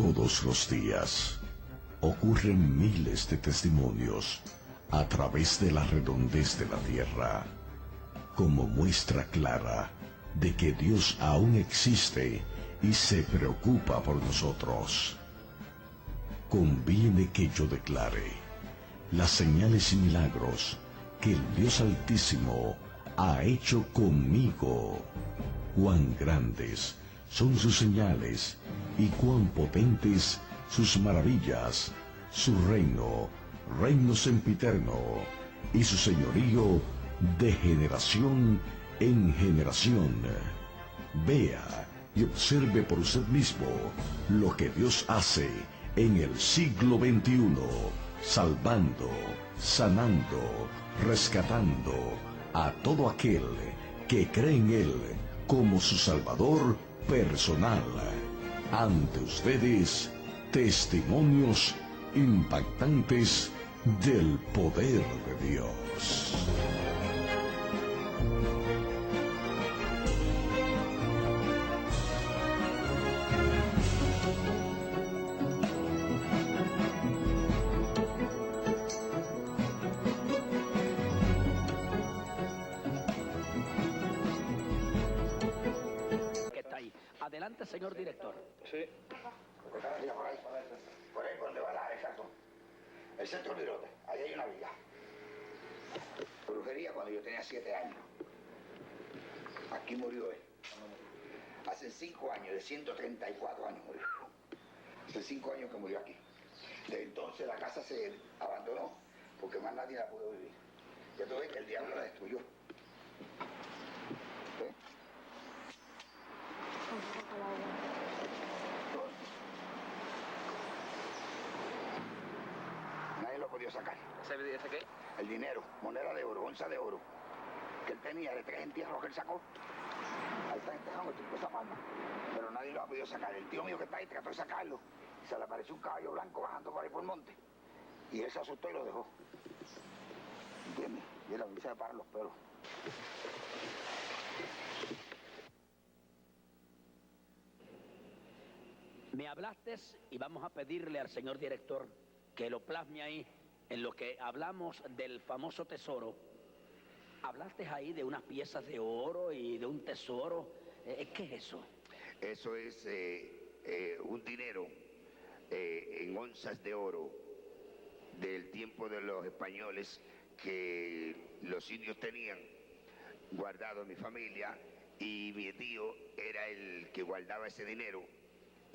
Todos los días ocurren miles de testimonios a través de la redondez de la tierra, como muestra clara de que Dios aún existe y se preocupa por nosotros. Conviene que yo declare las señales y milagros que el Dios Altísimo ha hecho conmigo. Cuán grandes son sus señales y cuán potentes sus maravillas, su reino sempiterno, y su señorío de generación en generación. Vea y observe por usted mismo lo que Dios hace en el siglo XXI, salvando, sanando, rescatando a todo aquel que cree en Él como su Salvador personal. Ante ustedes, testimonios impactantes del poder de Dios. Adelante, señor director. Sí. Por ahí, por donde va la, exacto. El centro Virote, ahí hay una villa. Brujería cuando yo tenía 7 años. Aquí murió él. Hace 5 años, de 134 años murió. Hace 5 años que murió aquí. Desde entonces la casa se abandonó porque más nadie la pudo vivir. Ya tú ves que el diablo la destruyó. ¿Sí? Nadie lo podía sacar. ¿Ese qué? El dinero, moneda de oro, onza de oro, que él tenía de 3 entierros que él sacó. Ahí está enterrado el tipo esa palma. Pero nadie lo ha podido sacar. El tío mío que está ahí trató de sacarlo. Y se le apareció un caballo blanco bajando por ahí por el monte. Y él se asustó y lo dejó. ¿Entiendes? Y él a mí se me paran los pelos. Me hablaste y vamos a pedirle al señor director que lo plasme ahí en lo que hablamos del famoso tesoro. Hablaste ahí de unas piezas de oro y de un tesoro. ¿Qué es eso? Eso es un dinero en onzas de oro del tiempo de los españoles que los indios tenían guardado en mi familia, y mi tío era el que guardaba ese dinero.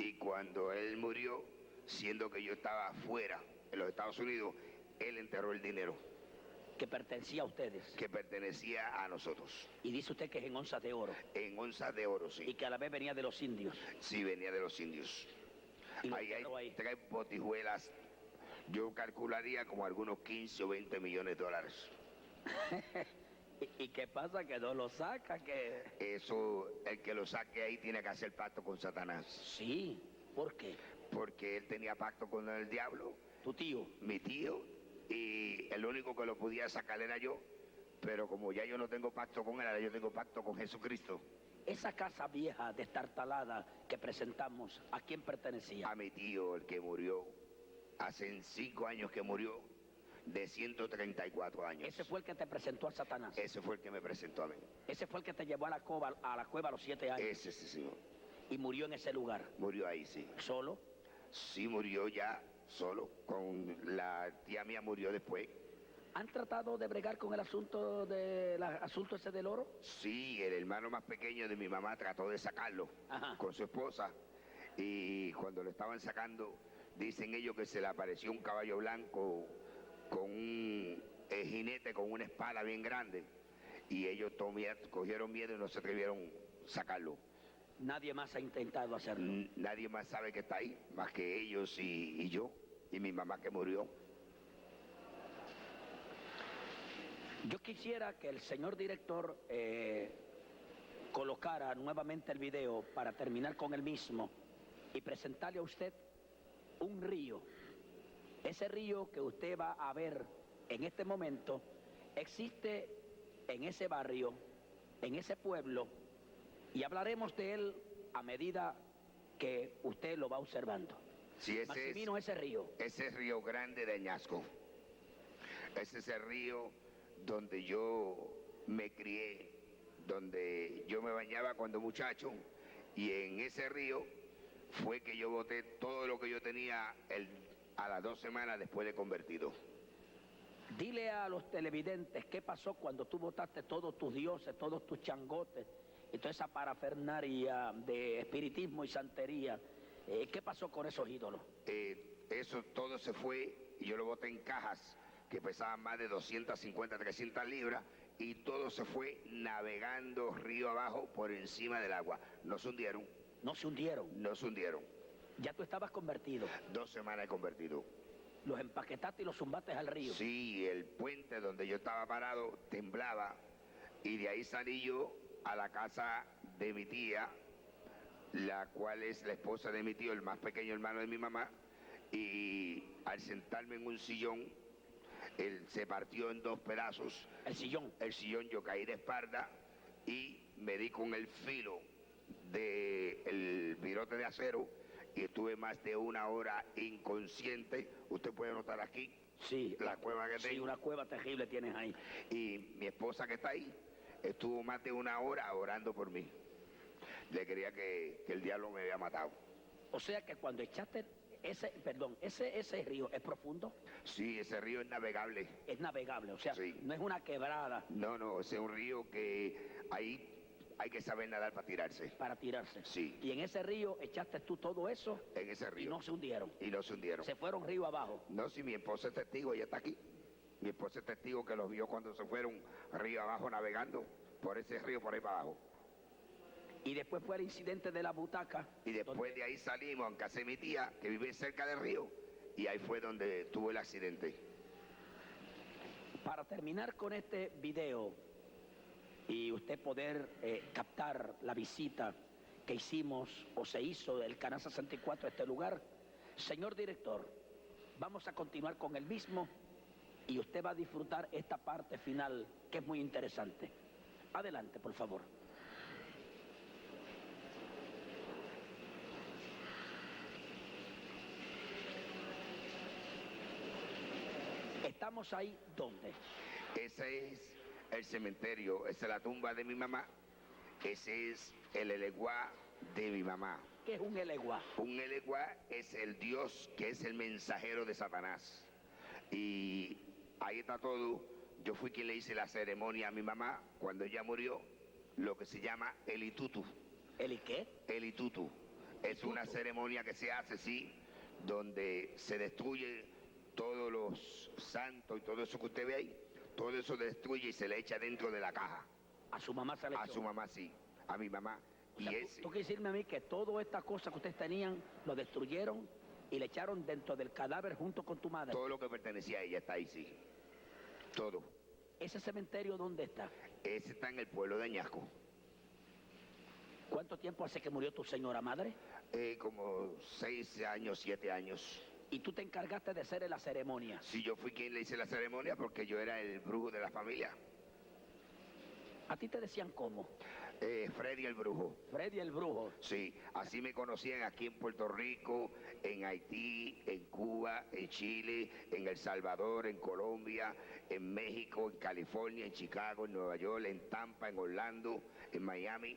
Y cuando él murió, siendo que yo estaba fuera, en los Estados Unidos, él enterró el dinero. Que pertenecía a ustedes. Que pertenecía a nosotros. Y dice usted que es en onzas de oro. En onzas de oro, sí. Y que a la vez venía de los indios. Sí, venía de los indios. Ahí hay 3 botijuelas. Yo calcularía como algunos 15 o 20 millones de dólares. ¿Y qué pasa? Que no lo saca, que... Eso, el que lo saque ahí tiene que hacer pacto con Satanás. Sí, ¿por qué? Porque él tenía pacto con el diablo. ¿Tu tío? Mi tío, y el único que lo podía sacar era yo, pero como ya yo no tengo pacto con él, yo tengo pacto con Jesucristo. Esa casa vieja, destartalada, que presentamos, ¿a quién pertenecía? A mi tío, el que murió, hace 5 años que murió, de 134 años. ¿Ese fue el que te presentó a Satanás? Ese fue el que me presentó a mí. ¿Ese fue el que te llevó a la cueva a los 7 años? Ese, sí, señor. ¿Y murió en ese lugar? Murió ahí, sí. ¿Solo? Sí, murió ya solo. Con la tía mía murió después. ¿Han tratado de bregar con el asunto ese del oro? Sí, el hermano más pequeño de mi mamá trató de sacarlo. Ajá. Con su esposa, y cuando lo estaban sacando, dicen ellos que se le apareció un caballo blanco con un jinete con una espada bien grande, y ellos cogieron miedo y no se atrevieron a sacarlo. Nadie más ha intentado hacerlo. Nadie más sabe que está ahí, más que ellos y yo, y mi mamá que murió. Yo quisiera que el señor director colocara nuevamente el video para terminar con el mismo y presentarle a usted un río. Ese río que usted va a ver en este momento existe en ese barrio, en ese pueblo, y hablaremos de él a medida que usted lo va observando. Sí, Maximino, ese río. ese es Río Grande de Añasco. Ese es el río donde yo me crié, donde yo me bañaba cuando muchacho, y en ese río fue que yo boté todo lo que yo tenía a las 2 semanas después de convertido. Dile a los televidentes qué pasó cuando tú botaste todos tus dioses, todos tus changotes y toda esa parafernaria de espiritismo y santería. ¿Qué pasó con esos ídolos? Eso todo se fue y yo lo boté en cajas que pesaban más de 250, 300 libras, y todo se fue navegando río abajo por encima del agua. No se hundieron. No se hundieron. No se hundieron. Ya tú estabas convertido. 2 semanas he convertido. Los empaquetaste y los zumbaste al río. Sí, el puente donde yo estaba parado temblaba, y de ahí salí yo a la casa de mi tía, la cual es la esposa de mi tío, el más pequeño hermano de mi mamá, y al sentarme en un sillón, él se partió en 2 pedazos. El sillón. El sillón, yo caí de espalda y me di con el filo del virote de acero y estuve más de 1 hora inconsciente. Usted puede notar aquí, Sí, la cueva que tengo. Sí, una cueva terrible tienes ahí. Y mi esposa, que está ahí, estuvo más de 1 hora orando por mí. Le creía que el diablo me había matado. O sea que cuando echaste ese río es profundo, Sí, ese río es navegable. es navegable, o sea, Sí. no es una quebrada No, ese es un río que ahí hay que saber nadar para tirarse. para tirarse. Sí. Y en ese río echaste tú todo eso En ese río. y no se hundieron. Y no se hundieron. Se fueron río abajo. No, si mi esposa es testigo, ella está aquí. Mi esposa es testigo que los vio cuando se fueron río abajo navegando por ese río por ahí para abajo. Y después fue el incidente de la butaca. Y después de ahí salimos a casa de mi tía, que vive cerca del río, y ahí fue donde tuvo el accidente. Para terminar con este video y usted poder captar la visita que hicimos o se hizo del Canal 64 a este lugar, señor director, vamos a continuar con el mismo y usted va a disfrutar esta parte final que es muy interesante. Adelante, por favor. Estamos ahí, ¿dónde? Ese es el cementerio, esa es la tumba de mi mamá, ese es el eleguá de mi mamá. ¿Qué es un eleguá? Un eleguá es el Dios que es el mensajero de Satanás. Y ahí está todo. Yo fui quien le hice la ceremonia a mi mamá cuando ella murió, lo que se llama el itutu. ¿El qué? El itutu. Es una ceremonia que se hace, sí, donde se destruye todos los santos y todo eso que usted ve ahí, todo eso destruye y se le echa dentro de la caja. A su mamá se le A echó. su mamá, sí, a mi mamá. O sea, tú quieres decirme a mí que todas estas cosas que ustedes tenían lo destruyeron y le echaron dentro del cadáver junto con tu madre. Todo lo que pertenecía a ella está ahí, sí. Todo. ¿Ese cementerio dónde está? Ese está en el pueblo de Añasco. ¿Cuánto tiempo hace que murió tu señora madre? Como 6 años, 7 años. Y tú te encargaste de hacer la ceremonia. Sí, yo fui quien le hice la ceremonia porque yo era el brujo de la familia. ¿A ti te decían cómo? Freddy el brujo. Freddy el brujo. Sí, así me conocían aquí en Puerto Rico, en Haití, en Cuba, en Chile, en El Salvador, en Colombia, en México, en California, en Chicago, en Nueva York, en Tampa, en Orlando, en Miami,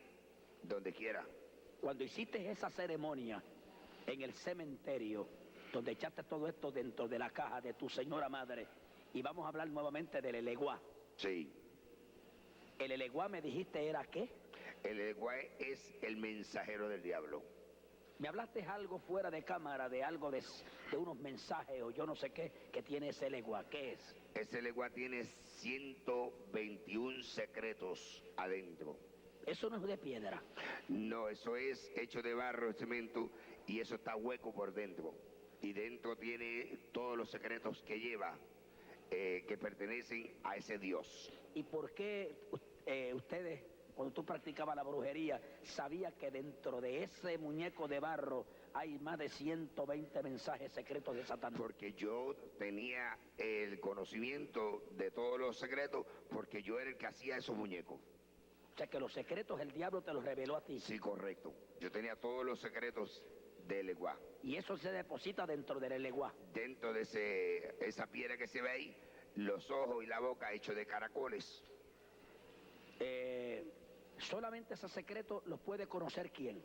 donde quiera. Cuando hiciste esa ceremonia en el cementerio, donde echaste todo esto dentro de la caja de tu señora madre, y vamos a hablar nuevamente del eleguá. Sí. ¿El eleguá me dijiste era qué? El eleguá es el mensajero del diablo. Me hablaste algo fuera de cámara, de algo de unos mensajes o yo no sé qué, que tiene ese eleguá. ¿Qué es? Ese eleguá tiene 121 secretos adentro. Eso no es de piedra. No, eso es hecho de barro, de cemento, y eso está hueco por dentro. Y dentro tiene todos los secretos que lleva, que pertenecen a ese Dios. ¿Y por qué ustedes, cuando tú practicabas la brujería, sabías que dentro de ese muñeco de barro hay más de 120 mensajes secretos de Satanás? Porque yo tenía el conocimiento de todos los secretos, porque yo era el que hacía esos muñecos. O sea que los secretos el diablo te los reveló a ti. Sí, correcto. Yo tenía todos los secretos de leguá. Y eso se deposita dentro del leguá. Dentro de esa piedra que se ve ahí, los ojos y la boca hechos de caracoles. Solamente ese secreto lo puede conocer ¿quién?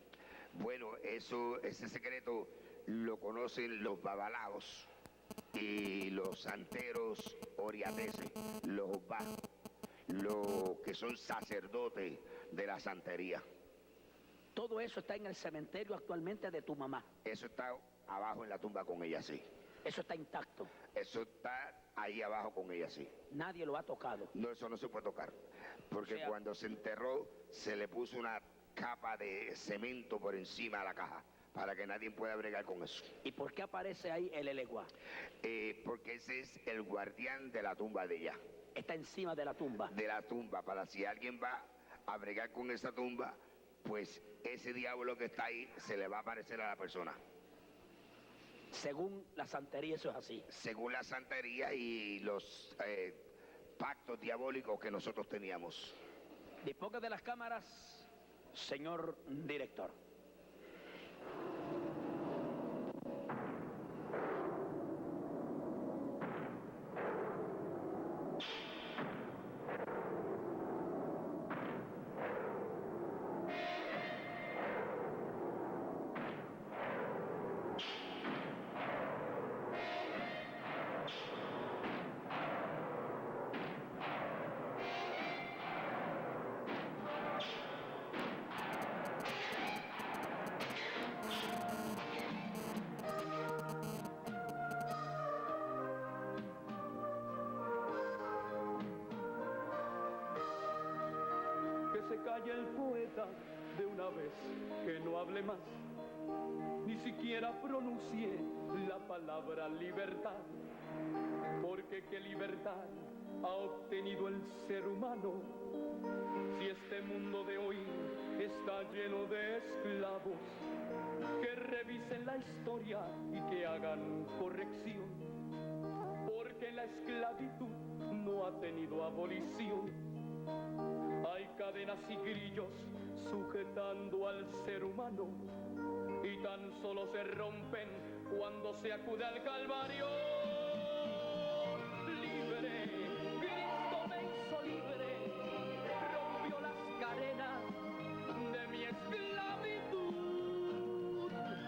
Bueno, ese secreto lo conocen los babalaos y los santeros oriateses, los obá, los que son sacerdotes de la santería. Todo eso está en el cementerio actualmente de tu mamá. Eso está abajo en la tumba con ella, sí. Eso está intacto. Eso está ahí abajo con ella, sí. Nadie lo ha tocado. No, eso no se puede tocar. Porque cuando se enterró, se le puso una capa de cemento por encima de la caja, para que nadie pueda bregar con eso. ¿Y por qué aparece ahí el eleguá? Porque ese es el guardián de la tumba de ella. Está encima de la tumba. De la tumba, para si alguien va a bregar con esa tumba, pues ese diablo que está ahí se le va a aparecer a la persona. Según la santería eso es así. Según la santería y los pactos diabólicos que nosotros teníamos. Disponga de las cámaras, señor director. Se calle el poeta de una vez, que no hable más, ni siquiera pronuncie la palabra libertad, porque qué libertad ha obtenido el ser humano, si este mundo de hoy está lleno de esclavos, que revisen la historia y que hagan corrección, porque la esclavitud no ha tenido abolición. Hay cadenas y grillos sujetando al ser humano y tan solo se rompen cuando se acude al Calvario. Libre, Cristo me hizo libre, rompió las cadenas de mi esclavitud.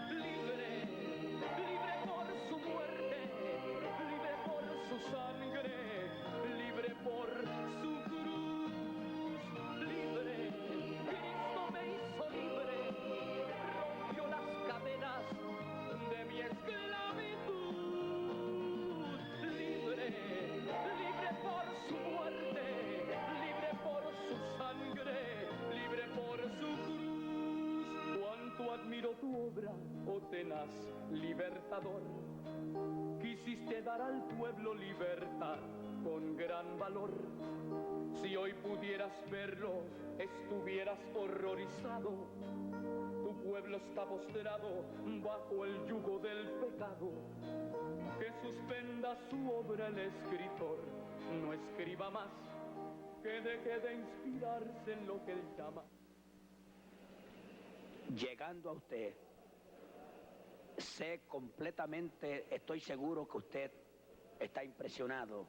Libre, libre por su muerte, libre por su sangre, libre por su admiro tu obra, oh tenaz libertador. Quisiste dar al pueblo libertad con gran valor. Si hoy pudieras verlo, estuvieras horrorizado. Tu pueblo está postrado bajo el yugo del pecado. Que suspenda su obra el escritor, no escriba más. Que deje de inspirarse en lo que él llama. Llegando a usted, sé completamente, estoy seguro que usted está impresionado.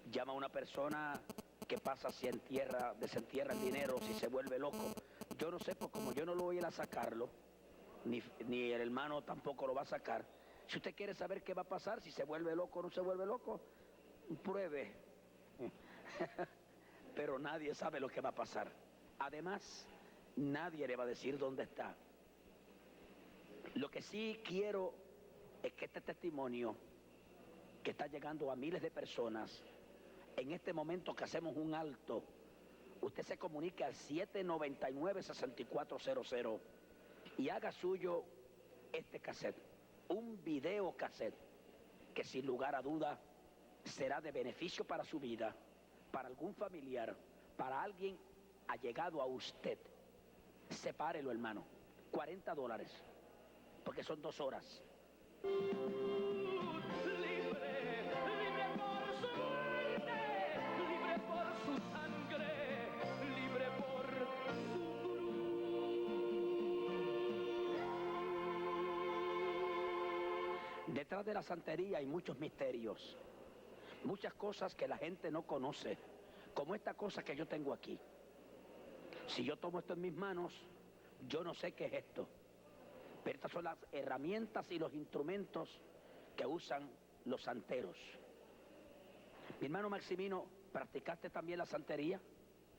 Llama a una persona que pasa, si desentierra el dinero, si se vuelve loco. Yo no sé, pues como yo no lo voy a ir a sacarlo, ni el hermano tampoco lo va a sacar. Si usted quiere saber qué va a pasar, si se vuelve loco o no se vuelve loco, pruebe. Pero nadie sabe lo que va a pasar. Además, nadie le va a decir dónde está. Lo que sí quiero es que este testimonio, que está llegando a miles de personas, en este momento que hacemos un alto, usted se comunique al 799-6400 y haga suyo este cassette, un video cassette, que sin lugar a duda será de beneficio para su vida, para algún familiar, para alguien allegado a usted. Sepárelo, hermano. $40, porque son 2 horas. Detrás de la santería hay muchos misterios, muchas cosas que la gente no conoce, como esta cosa que yo tengo aquí. Si yo tomo esto en mis manos, yo no sé qué es esto, pero estas son las herramientas y los instrumentos que usan los santeros. Mi hermano Maximino, ¿practicaste también la santería?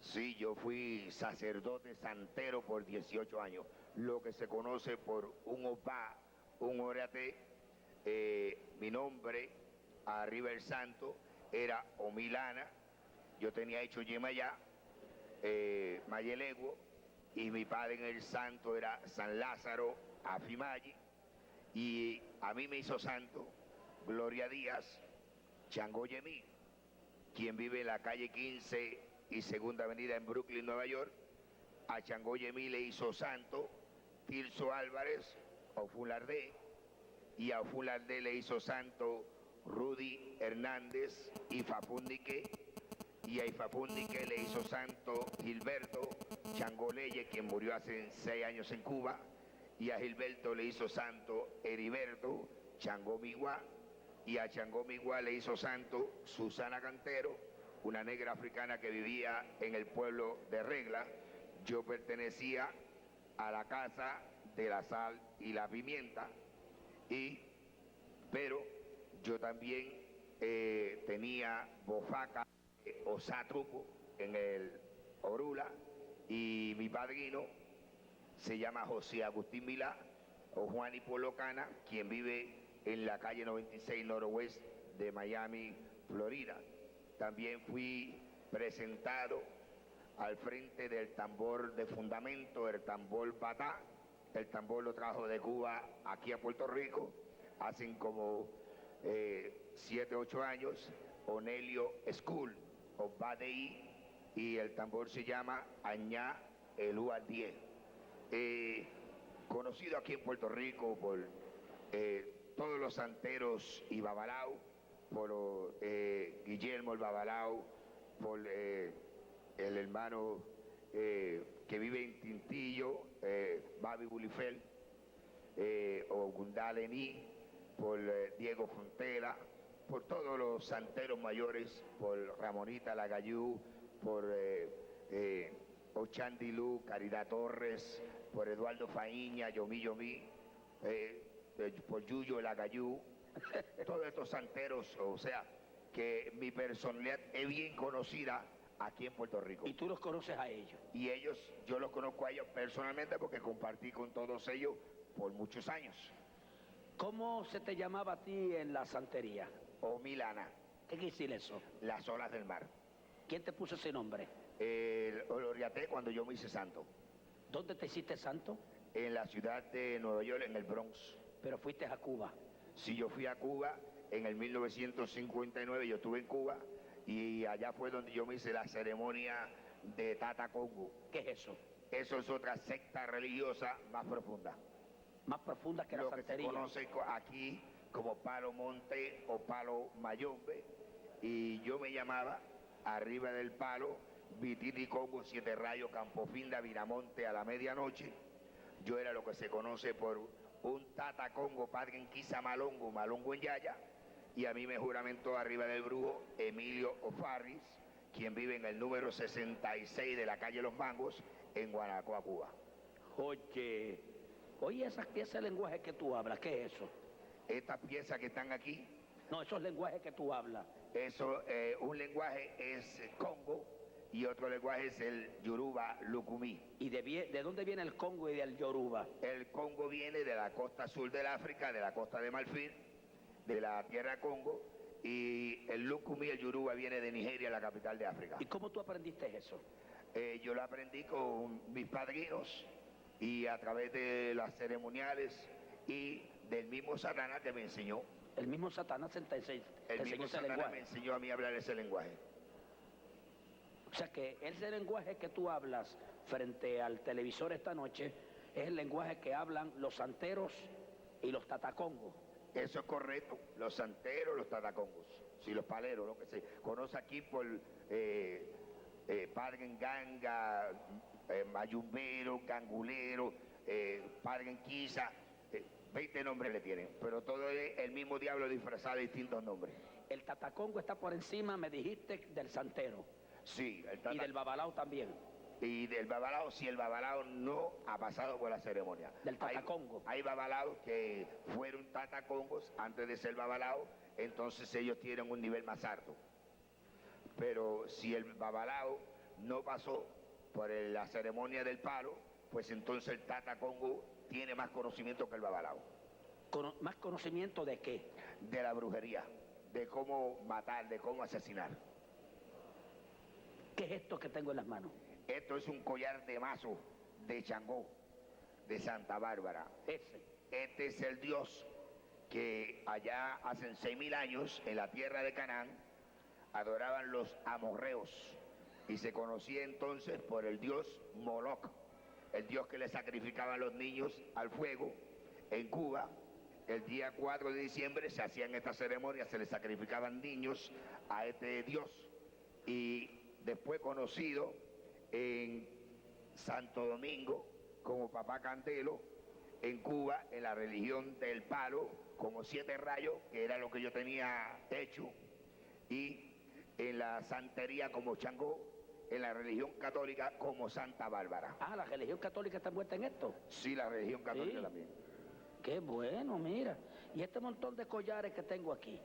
Sí, yo fui sacerdote santero por 18 años, lo que se conoce por un opá, un orate. Mi nombre, arriba el santo, era Omilana. Yo tenía hecho Yemayá, Mayeleguo, y mi padre en el santo era San Lázaro Afimayi, y a mí me hizo santo Gloria Díaz Changoyemí, quien vive en la calle 15 y Segunda Avenida en Brooklyn, Nueva York. A Changoyemí le hizo santo Tirso Álvarez Ofulardé, y a Ofulardé le hizo santo Rudy Hernández y Fapundique, y a Ifapundique le hizo santo Gilberto Changoleye, quien murió hace 6 años en Cuba, y a Gilberto le hizo santo Heriberto Changomiguá, y a Changomiguá le hizo santo Susana Cantero, una negra africana que vivía en el pueblo de Regla. Yo pertenecía a la casa de la sal y la pimienta, pero yo también tenía bofaca o satrupo en el Orula, y mi padrino se llama José Agustín Milá o Juan Hipólocana, quien vive en la calle 96 Noroeste de Miami, Florida. También fui presentado al frente del tambor de fundamento, el tambor Batá. El tambor lo trajo de Cuba aquí a Puerto Rico, hacen como 7, 8 años, Onelio School, o Badei, y el tambor se llama Añá Elúa 10. Conocido aquí en Puerto Rico por todos los santeros y babalao, por Guillermo el Babalao, por el hermano que vive en Tintillo, Babi Bulifel, o Gundalení, por Diego Fontela, por todos los santeros mayores, por Ramonita Lagayú, por Ochandilú, Caridad Torres, por Eduardo Faíña, Yomí Yomí, por Yuyo Lagayú, todos estos santeros, o sea, que mi personalidad es bien conocida aquí en Puerto Rico. ¿Y tú los conoces a ellos? Y ellos, yo los conozco a ellos personalmente porque compartí con todos ellos por muchos años. ¿Cómo se te llamaba a ti en la santería? O Milana. ¿Qué quiere decir eso? Las olas del mar. ¿Quién te puso ese nombre? Lo oriaté cuando yo me hice santo. ¿Dónde te hiciste santo? En la ciudad de Nueva York, en el Bronx. Pero fuiste a Cuba. Sí, yo fui a Cuba en el 1959, yo estuve en Cuba, y allá fue donde yo me hice la ceremonia de Tata Congo. ¿Qué es eso? Eso es otra secta religiosa más profunda. Más profunda que la Lo que se santería. conoce aquí como Palo Monte o Palo Mayombe, y yo me llamaba arriba del palo Vititi Congo, 7 rayos, Campofinda, Viramonte a la medianoche. Yo era lo que se conoce por un Tata Congo, padre en Quisa Malongo, Malongo en Yaya, y a mí me juramentó arriba del brujo Emilio O'Farris, quien vive en el número 66 de la calle Los Mangos, en Guanacoa, Cuba. Oye, ese lenguaje que tú hablas, ¿qué es eso? Estas piezas que están aquí, No, esos lenguajes que tú hablas. eso, un lenguaje es Congo y otro lenguaje es el Yoruba Lucumí. ¿Y de dónde viene el Congo y del Yoruba? El Congo viene de la costa sur del África, de la costa de Marfil, de la tierra Congo, y el Lucumí, el Yoruba, viene de Nigeria, la capital de África. ¿Y cómo tú aprendiste eso? Yo lo aprendí con mis padrinos y a través de las ceremoniales y del mismo Satanás que me enseñó. El mismo Satanás te enseñó ese Satanás lenguaje. me enseñó a mí a hablar ese lenguaje. O sea que ese lenguaje que tú hablas frente al televisor esta noche es el lenguaje que hablan los santeros y los tatacongos. Eso es correcto, los santeros, los tatacongos, sí, los paleros, lo que se conoce aquí por padre en ganga, mayumbero, gangulero, padre en quisa, 20 nombres le tienen, pero todo es el mismo diablo disfrazado de distintos nombres. El tatacongo está por encima, me dijiste, del santero. Sí, Y del babalao también. Y del babalao, si el babalao no ha pasado por la ceremonia. Del tatacongo. Hay babalaos que fueron tatacongos antes de ser babalao, entonces ellos tienen un nivel más alto. Pero si el babalao no pasó por la ceremonia del palo, pues entonces el tatacongo tiene más conocimiento que el babalao. ¿Más conocimiento de qué? De la brujería, de cómo matar, de cómo asesinar. ¿Qué es esto que tengo en las manos? Esto es un collar de mazo de Changó, de Santa Bárbara. Este es el dios que allá hace 6.000 años, en la tierra de Canaán, adoraban los amorreos. Y se conocía entonces por el dios Moloch, el dios que le sacrificaba a los niños al fuego. En Cuba, el día 4 de diciembre se hacían estas ceremonias, se le sacrificaban niños a este dios. Y después conocido en Santo Domingo como Papá Candelo, en Cuba en la religión del palo como 7 rayos, que era lo que yo tenía hecho, y en la santería como Changó, en la religión católica como Santa Bárbara. Ah, ¿la religión católica está envuelta en esto? Sí, la religión católica Sí. también. Qué bueno, mira. Y este montón de collares que tengo aquí.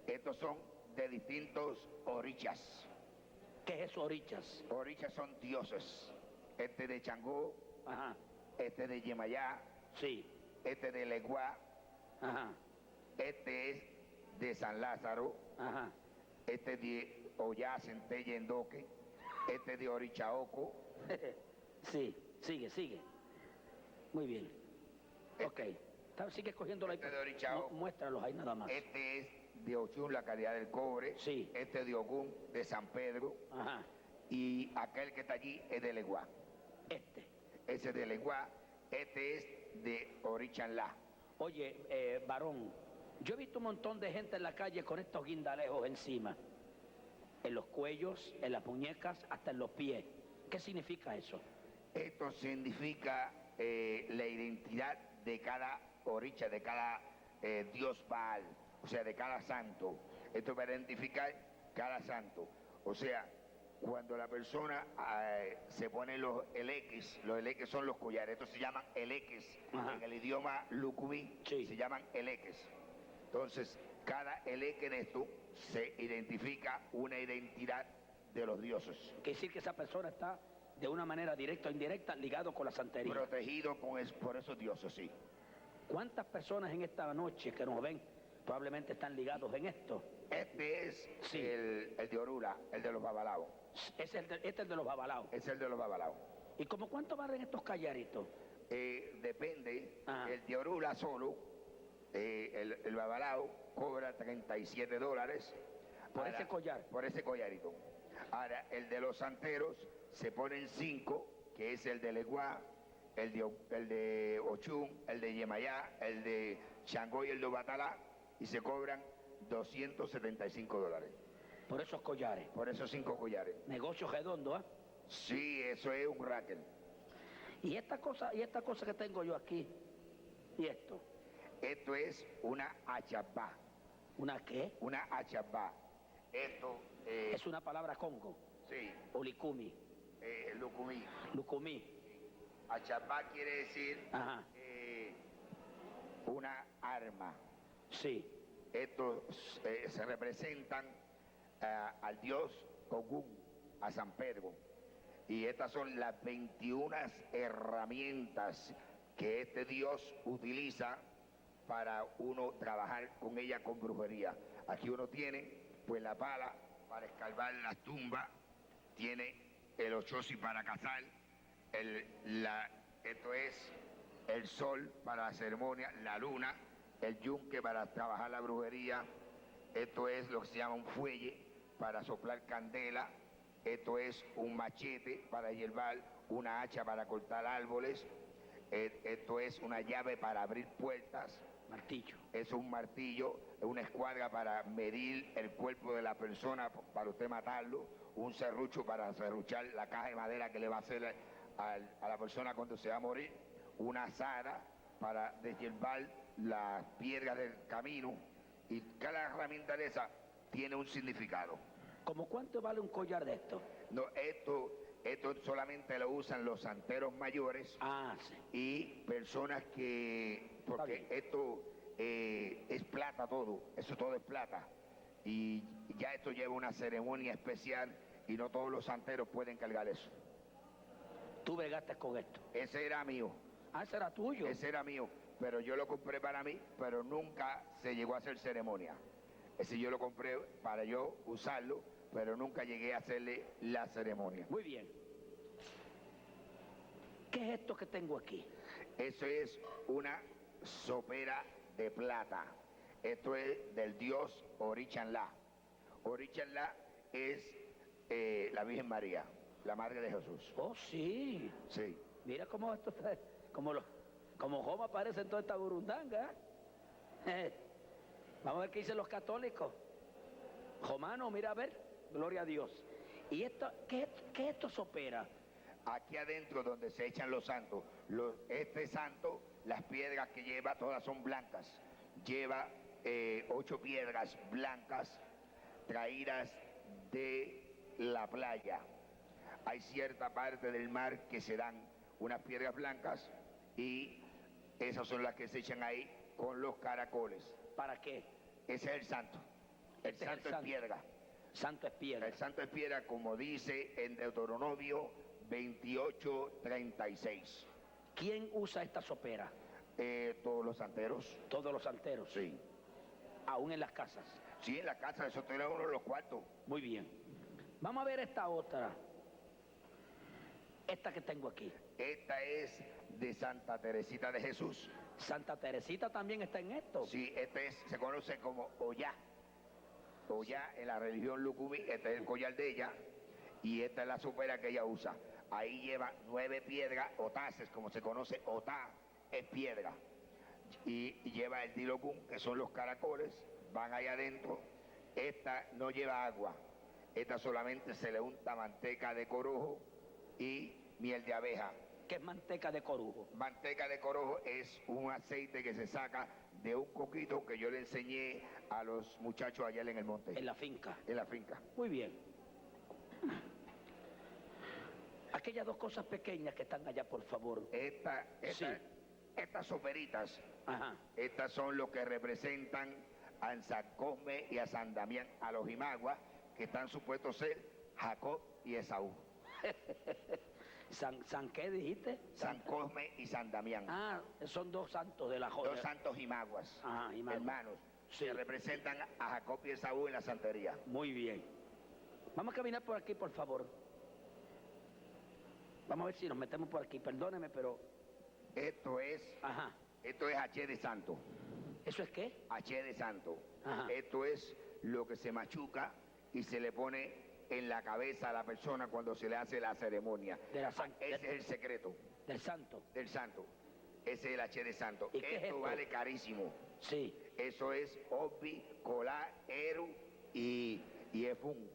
Estos son de distintos orichas. ¿Qué es eso, orichas? Orichas son dioses. Este de Changó, Ajá, este de Yemayá, sí, este de Leguá, ajá, este es de San Lázaro, ajá. este de Ollá, Centella, Endoque, este de Orichaoco. Sí, sigue. Muy bien. Ok. Sigue cogiéndolo ahí. Este de Orichao. Muéstralos ahí nada más. Este es de Ochún, la calidad del cobre. Sí. Este de Ogún, de San Pedro. Ajá. Y aquel que está allí es de Leguá. Este. Ese es de Leguá. Este es de Orichanlá. Oye, varón, yo he visto un montón de gente en la calle con estos guindalejos encima. En los cuellos, en las muñecas, hasta en los pies. ¿Qué significa eso? Esto significa la identidad de cada oricha, de cada dios Baal, o sea, de cada santo. Esto para identificar cada santo. O sea, cuando la persona se pone los eleques son los collares, estos se llaman eleques. Ajá. En el idioma lucumí Sí. se llaman eleques. Entonces, cada eleque de esto se identifica una identidad de los dioses. Quiere decir que esa persona está de una manera directa o indirecta ligado con la santería. Protegido por esos dioses, sí. ¿Cuántas personas en esta noche que nos ven probablemente están ligados en esto? Este es Sí. el de Orula, el de los babalaos. Este es el de los babalaos. Es el de los babalaos. ¿Y como cuánto valen estos callaritos? Depende, Ajá. el de Orula solo, el babalao cobra $37. Por ese collar. Por ese collarito. Ahora, el de los santeros se ponen 5, que es el de Leguá, el de Ochún, el de Yemayá, el de Changó y el de Batalá, y se cobran $275. Por esos collares. Por esos 5 collares. Negocio redondo, ¿eh? Sí, eso es un racket. Y esta cosa que tengo yo aquí, y esto, Esto es una achabá. ¿una qué? Una achabá. Esto, Es una palabra congo, sí, o licumi, lucumí. lucumí. Achabá quiere decir Ajá, una arma. sí. Estos se representan al dios Ogún, a San Pedro. Y estas son las 21 herramientas que este dios utiliza para uno trabajar con ella con brujería. Aquí uno tiene pues la pala para escarbar las tumbas, tiene el ochosi para cazar, esto es el sol para la ceremonia, la luna, el yunque para trabajar la brujería, esto es lo que se llama un fuelle para soplar candela, esto es un machete para hierbar, una hacha para cortar árboles, esto es una llave para abrir puertas, Martillo. es un martillo, una escuadra para medir el cuerpo de la persona para usted matarlo, un serrucho para serruchar la caja de madera que le va a hacer a la persona cuando se va a morir, una azada para deshiervar las piedras del camino, y cada herramienta de esa tiene un significado. ¿Cómo cuánto vale un collar de esto? No, esto solamente lo usan los santeros mayores Ah, sí. y personas que, porque bien. esto es plata todo, eso todo es plata, y ya esto lleva una ceremonia especial y no todos los santeros pueden cargar eso. Tú bregaste con esto. Ese era mío, Ah, ese era tuyo. ese era mío, pero yo lo compré para mí, pero nunca se llegó a hacer ceremonia. Ese yo lo compré para yo usarlo, pero nunca llegué a hacerle la ceremonia. Muy bien. ¿Qué es esto que tengo aquí? Eso es una sopera de plata. Esto es del dios Orichanlá. Orichanlá es la Virgen María, la Madre de Jesús. Oh, sí. Sí. Mira cómo esto está, como Joma aparece en toda esta burundanga. Vamos a ver qué dicen los católicos. Jomano, mira a ver, gloria a Dios. ¿Y esto, qué esto sopera? Aquí adentro donde se echan los santos, este santo, las piedras que lleva todas son blancas. Lleva 8 piedras blancas traídas de la playa. Hay cierta parte del mar que se dan unas piedras blancas y esas son las que se echan ahí con los caracoles. ¿Para qué? Ese es el santo. El Este es el santo es santo. piedra. Santo es piedra. El santo es piedra, como dice en Deuteronomio 28:36. ¿Quién usa esta sopera? Todos los santeros. Todos los santeros. Sí. Aún en las casas. Sí, en la casa, eso tiene uno de los cuartos. Muy bien. Vamos a ver esta otra. Esta que tengo aquí. Esta es de Santa Teresita de Jesús. Santa Teresita también está en esto. Sí, se conoce como Ollá. Ollá en la religión Lucumí, este es el collar de ella y esta es la sopera que ella usa. Ahí lleva 9 piedras, otaces, como se conoce, otá es piedra. Y lleva el dilocum, que son los caracoles, van ahí adentro. Esta no lleva agua, esta solamente se le unta manteca de corojo y miel de abeja. ¿Qué es manteca de corujo? Manteca de corojo es un aceite que se saca de un coquito que yo le enseñé a los muchachos allá en el monte. En la finca. En la finca. Muy bien. Aquellas 2 cosas pequeñas que están allá, por favor. Estas soperitas, Ajá. estas son lo que representan a San Cosme y a San Damián, a los Imaguas, que están supuestos ser Jacob y Esaú. ¿San qué dijiste? San Cosme y San Damián. Ah, son 2 santos de la joya. 2 santos Imaguas, Ajá, Imaguas. hermanos, Sí. que representan a Jacob y Esaú en la santería. Muy bien. Vamos a caminar por aquí, por favor. Vamos a ver si nos metemos por aquí. Perdóneme, pero... Esto es Ajá. H de santo. ¿Eso es qué? H de santo. Ajá. Esto es lo que se machuca y se le pone en la cabeza a la persona cuando se le hace la ceremonia. De la Ese es el secreto Del santo. del santo. Ese es el H de santo. ¿Y qué es Esto esto? vale carísimo. Sí. Eso es Obi, Colá, Eru y Efun.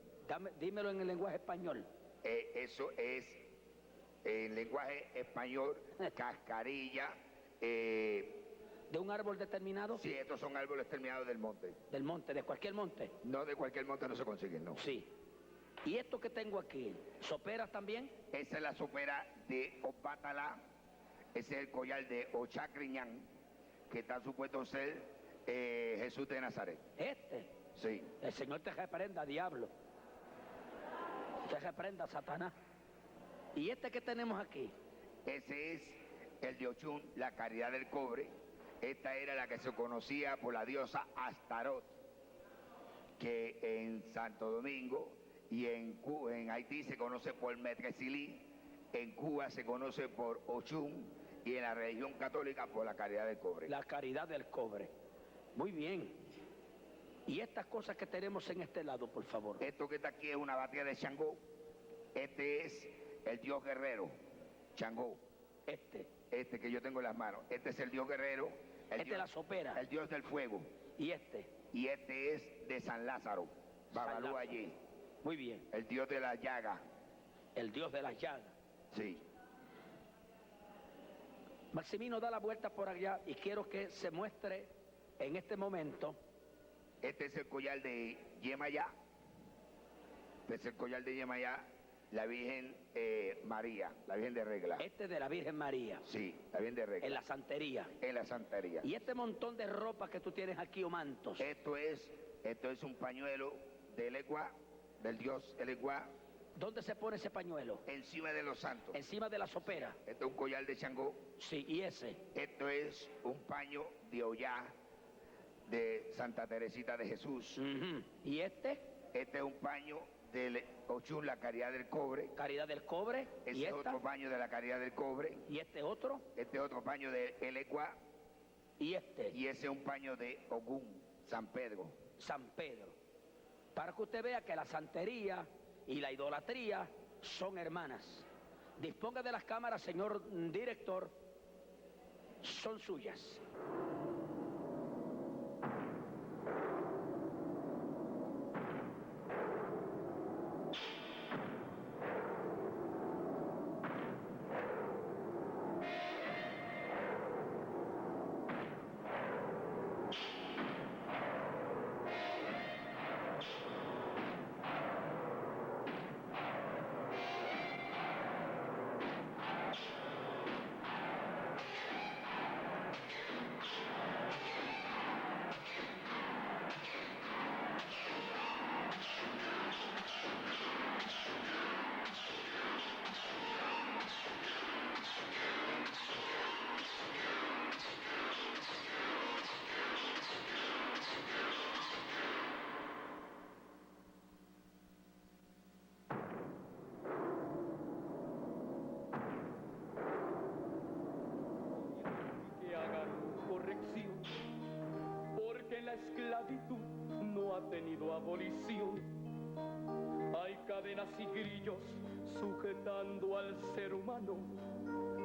Dímelo en el lenguaje español. Eso es en lenguaje español, cascarilla. ¿De un árbol determinado? Sí, estos son árboles terminados del monte. Del monte, de cualquier monte. No de cualquier monte no se consiguen, no. Sí. ¿Y esto que tengo aquí? ¿Soperas también? Esa es la sopera de Opátala, ese es el collar de Ochacriñán, que está supuesto ser Jesús de Nazaret. Este. Sí. El Señor te reprenda, diablo. Te reprenda, Satanás. ¿Y este que tenemos aquí? Ese es el de Ochun, la caridad del cobre. Esta era la que se conocía por la diosa Astarot, que en Santo Domingo y en Haití se conoce por Metresilí, en Cuba se conoce por Ochun y en la religión católica por la caridad del cobre. La caridad del cobre. Muy bien. ¿Y estas cosas que tenemos en este lado, por favor? Esto que está aquí es una batea de Changó. Este es el dios guerrero, Changó. Este que yo tengo en las manos. Este es el dios guerrero. Este es la sopera. El dios del fuego. ¿Y este? Y este es de San Lázaro, Babalú Lázaro. allí. Muy bien. El dios de la llaga. El Dios de las llagas. Sí. Maximino da la vuelta por allá y quiero que se muestre en este momento. Este es el collar de Yemayá. Este es el collar de Yemayá, la Virgen María, la Virgen de Regla. Este de la Virgen María. Sí, la Virgen de Regla. En la santería. En la santería. Y este montón de ropa que tú tienes aquí o mantos. Esto es un pañuelo del Eguá, del dios El Eguá. ¿Dónde se pone ese pañuelo? Encima de los santos. Encima de la sopera. Esto es un collar de Changó. Sí, y ese. Esto es un paño de Ollá de Santa Teresita de Jesús. ¿Y este? Este es un paño del Ochún, la Caridad del Cobre. Caridad del Cobre. Ese ¿Y es esta? otro paño de la Caridad del Cobre. ¿Y este otro? Este es otro paño de El Eguá. ¿Y este? Y ese es un paño de Ogún, San Pedro. San Pedro. Para que usted vea que la santería y la idolatría son hermanas. Disponga de las cámaras, señor director. Son suyas. Porque la esclavitud no ha tenido abolición. Hay cadenas y grillos sujetando al ser humano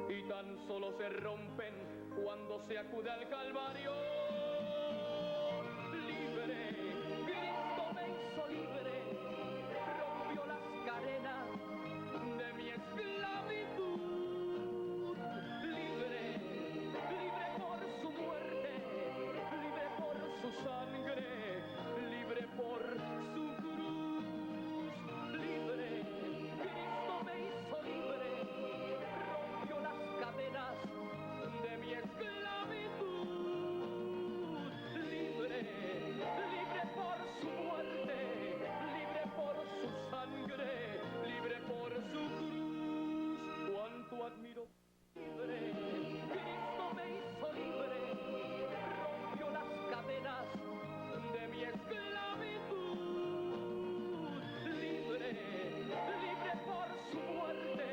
y tan solo se rompen cuando se acude al Calvario. Libre, Cristo me hizo libre, rompió las cadenas de mi esclavitud. Libre, libre por su muerte, libre por su sangre, libre por su cruz. Libre, Cristo me hizo libre, rompió las cadenas de mi esclavitud. Libre, libre por su muerte, libre por su sangre, libre por su cruz. Cuánto admiro. Libre, Cristo me hizo libre, rompió las cadenas de mi esclavitud. Libre, libre por su muerte,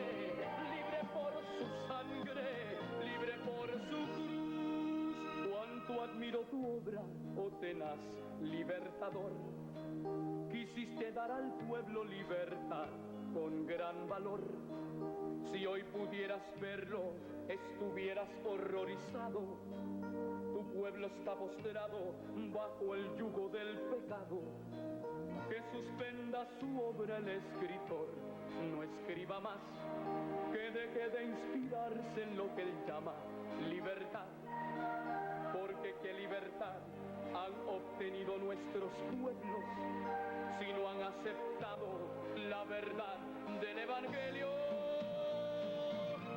libre por su sangre, libre por su cruz. Cuánto admiro tu obra, oh tenaz libertador. Quisiste dar al pueblo libertad con gran valor. Si hoy pudieras verlo, estuvieras horrorizado. Tu pueblo está postrado bajo el yugo del pecado. Que suspenda su obra el escritor, no escriba más. Que deje de inspirarse en lo que él llama libertad. Porque qué libertad han obtenido nuestros pueblos si no han aceptado la verdad del Evangelio.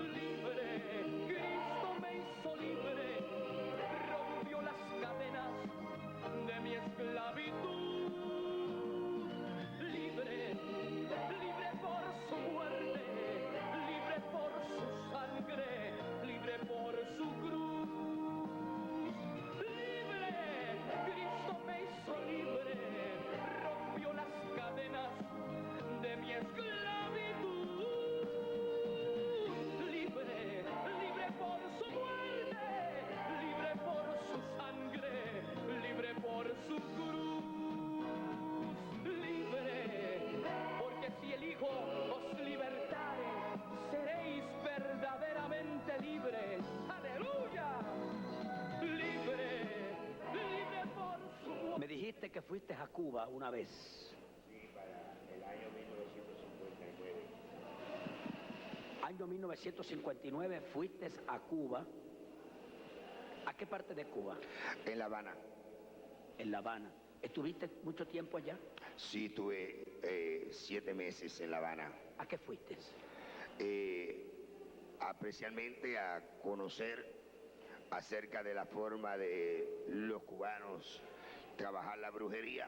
Libre, Cristo me hizo libre, rompió las cadenas de mi esclavitud. Libre, libre por su muerte, libre por su sangre, libre por su cruz. Libre, Cristo me hizo libre, rompió las cadenas de mi esclavitud. Libre, libre por su muerte, libre por su sangre, libre por su cruz. Libre, porque si el Hijo os libertare, seréis verdaderamente libres. ¡Aleluya! Libre, libre por su muerte. Me dijiste que fuiste a Cuba una vez. Sí, para el año 1959. Año 1959 fuiste a Cuba qué parte de Cuba? En La Habana. En La Habana. ¿Estuviste mucho tiempo allá? Sí, tuve 7 meses en La Habana. ¿A qué fuiste? Especialmente a conocer acerca de la forma de los cubanos trabajar la brujería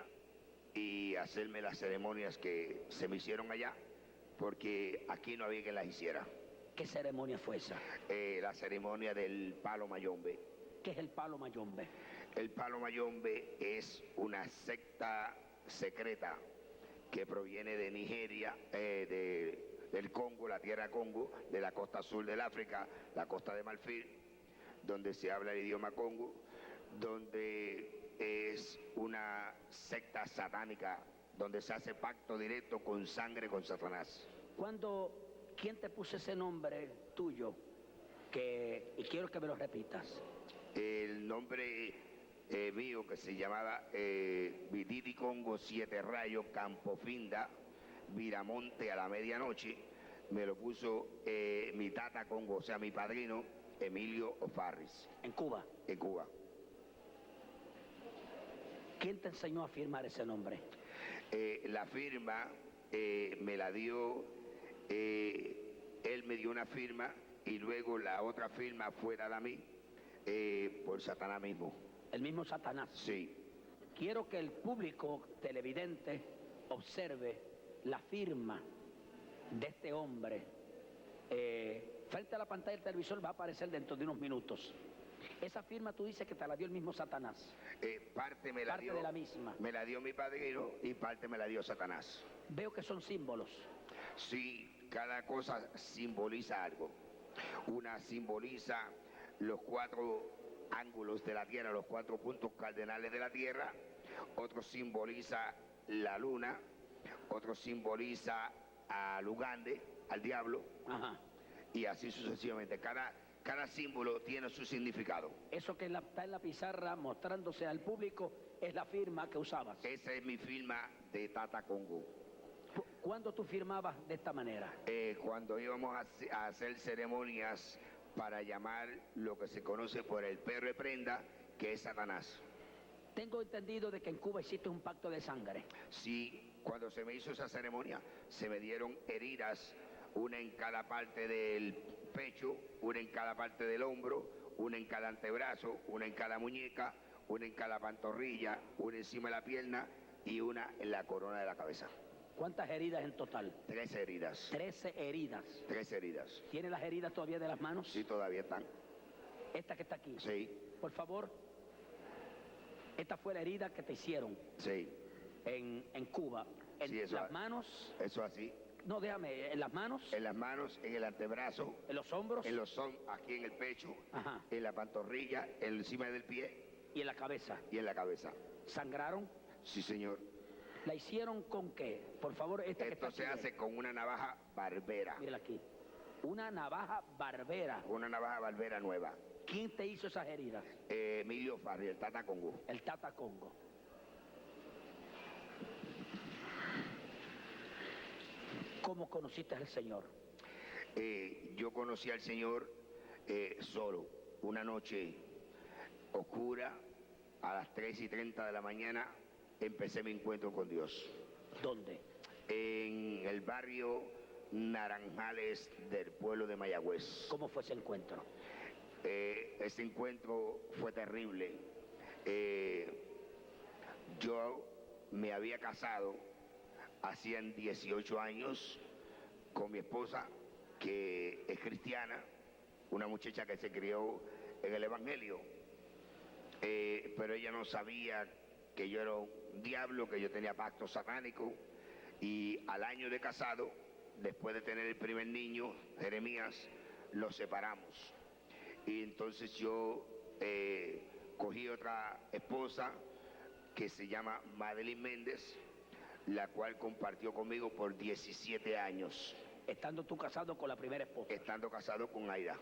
y hacerme las ceremonias que se me hicieron allá, porque aquí no había quien las hiciera. ¿Qué ceremonia fue esa? La ceremonia del palo mayombe. ¿Qué es el palo mayombe? El palo mayombe es una secta secreta que proviene de Nigeria, del Congo, la tierra Congo, de la costa sur del África, la costa de Marfil, donde se habla el idioma Congo, donde es una secta satánica, donde se hace pacto directo con sangre con Satanás. ¿Quién te puso ese nombre tuyo? Y quiero que me lo repitas. El nombre mío, que se llamaba Vititi Congo 7 Rayos Campofinda Viramonte a la medianoche, me lo puso mi tata Congo, o sea, mi padrino Emilio O'Farris. ¿En Cuba? En Cuba. ¿Quién te enseñó a firmar ese nombre? La firma me la dio, él me dio una firma y luego la otra firma fue dada a mí por Satanás mismo. ¿El mismo Satanás? Sí. Quiero que el público televidente observe la firma de este hombre. Frente a la pantalla del televisor va a aparecer dentro de unos minutos. Esa firma tú dices que te la dio el mismo Satanás. Parte me la parte dio, de la misma. Me la dio mi padrino y parte me la dio Satanás. Veo que son símbolos. Sí, cada cosa simboliza algo. Una simboliza los 4 ángulos de la Tierra, los 4 puntos cardenales de la Tierra. Otro simboliza la luna. Otro simboliza al Ugande, al diablo. Ajá. Y así sucesivamente. Cada símbolo tiene su significado. Eso que está en la pizarra mostrándose al público es la firma que usabas. Esa es mi firma de Tata Congo. ¿Cuándo tú firmabas de esta manera? Cuando íbamos a hacer ceremonias para llamar lo que se conoce por el perro de prenda, que es Satanás. Tengo entendido de que en Cuba hiciste un pacto de sangre. Sí, cuando se me hizo esa ceremonia, se me dieron heridas, una en cada parte del pecho, una en cada parte del hombro, una en cada antebrazo, una en cada muñeca, una en cada pantorrilla, una encima de la pierna y una en la corona de la cabeza. ¿Cuántas heridas en total? 13 heridas. 13 heridas. 13 heridas. ¿Tiene las heridas todavía de las manos? Sí, todavía están. ¿Esta que está aquí? Sí. Por favor. Esta fue la herida que te hicieron. Sí. En Cuba. En sí, las manos. Eso así. No, déjame, ¿en las manos? En las manos, en el antebrazo. ¿En los hombros? Aquí en el pecho. Ajá. En la pantorrilla, encima del pie. ¿Y en la cabeza? Y en la cabeza. ¿Sangraron? Sí, señor. ¿La hicieron con qué? Por favor, esta que está aquí. Esto se hace con una navaja barbera. Mírala aquí. Una navaja barbera. Una navaja barbera nueva. ¿Quién te hizo esas heridas? Emilio Farri, el Tata Congo. El Tata Congo. ¿Cómo conociste al Señor? Yo conocí al Señor solo, una noche oscura, a las 3:30 de la mañana, empecé mi encuentro con Dios. ¿Dónde? En el barrio Naranjales del pueblo de Mayagüez. ¿Cómo fue ese encuentro? Ese encuentro fue terrible. Yo me había casado hacían 18 años con mi esposa, que es cristiana, una muchacha que se crió en el Evangelio, pero ella no sabía que yo era un diablo, que yo tenía pacto satánico, y al año de casado, después de tener el primer niño, Jeremías, los separamos. Y entonces yo cogí otra esposa que se llama Madeline Méndez, la cual compartió conmigo por 17 años. Estando tú casado con la primera esposa. Estando casado con Aida.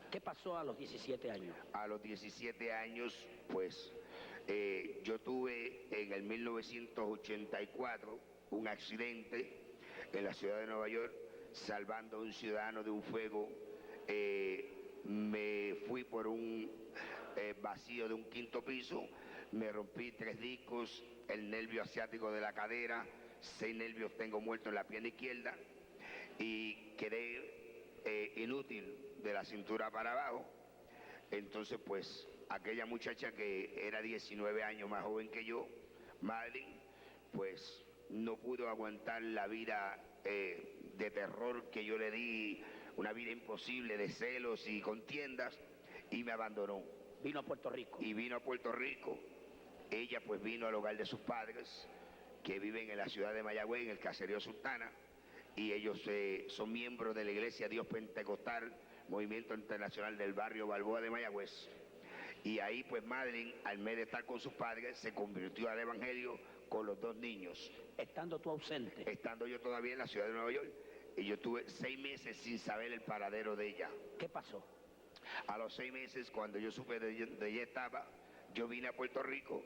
¿Qué pasó a los 17 años? A los 17 años, pues, yo tuve en el 1984 un accidente en la ciudad de Nueva York, salvando a un ciudadano de un fuego. Me fui por un vacío de un quinto piso, me rompí 3 discos, el nervio asiático de la cadera, 6 nervios tengo muertos en la pierna izquierda y quedé inútil de la cintura para abajo. Entonces pues aquella muchacha que era 19 años más joven que yo, Madeline, pues no pudo aguantar la vida de terror que yo le di, una vida imposible de celos y contiendas, y me abandonó. Vino a Puerto Rico. Y vino a Puerto Rico. Ella pues vino al hogar de sus padres, que viven en la ciudad de Mayagüez, en el caserío Sultana, y ellos son miembros de la Iglesia Dios Pentecostal, Movimiento Internacional del Barrio Balboa de Mayagüez. Y ahí pues Madeline, al mes de estar con sus padres, se convirtió al Evangelio con los 2 niños. Estando tú ausente. Estando yo todavía en la ciudad de Nueva York, y yo tuve 6 meses sin saber el paradero de ella. ¿Qué pasó? A los 6 meses, cuando yo supe de ella estaba, yo vine a Puerto Rico,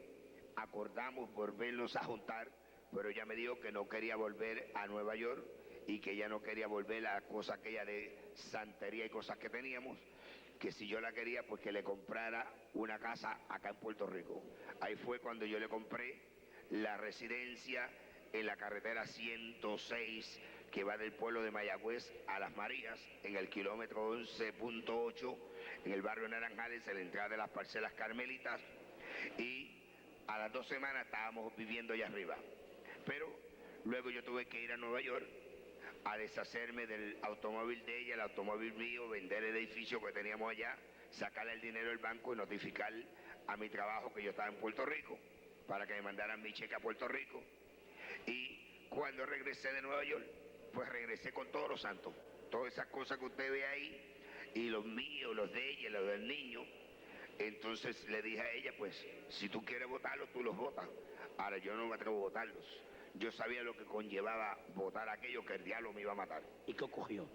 acordamos volvernos a juntar, pero ella me dijo que no quería volver a Nueva York y que ella no quería volver a la cosa aquella de santería y cosas que teníamos, que si yo la quería, pues que le comprara una casa acá en Puerto Rico. Ahí fue cuando yo le compré la residencia en la carretera 106, que va del pueblo de Mayagüez a Las Marías, en el kilómetro 11.8, en el barrio Naranjales, en la entrada de las parcelas Carmelitas, y a las 2 semanas estábamos viviendo allá arriba. Pero luego yo tuve que ir a Nueva York a deshacerme del automóvil de ella, el automóvil mío, vender el edificio que teníamos allá, sacarle el dinero del banco y notificar a mi trabajo que yo estaba en Puerto Rico, para que me mandaran mi cheque a Puerto Rico. Y cuando regresé de Nueva York, pues regresé con todos los santos, todas esas cosas que usted ve ahí, y los míos, los de ella, los del niño. Entonces le dije a ella, pues, si tú quieres votarlos, tú los votas. Ahora yo no me atrevo a votarlos. Yo sabía lo que conllevaba votar aquello, que el diablo me iba a matar. ¿Y qué ocurrió?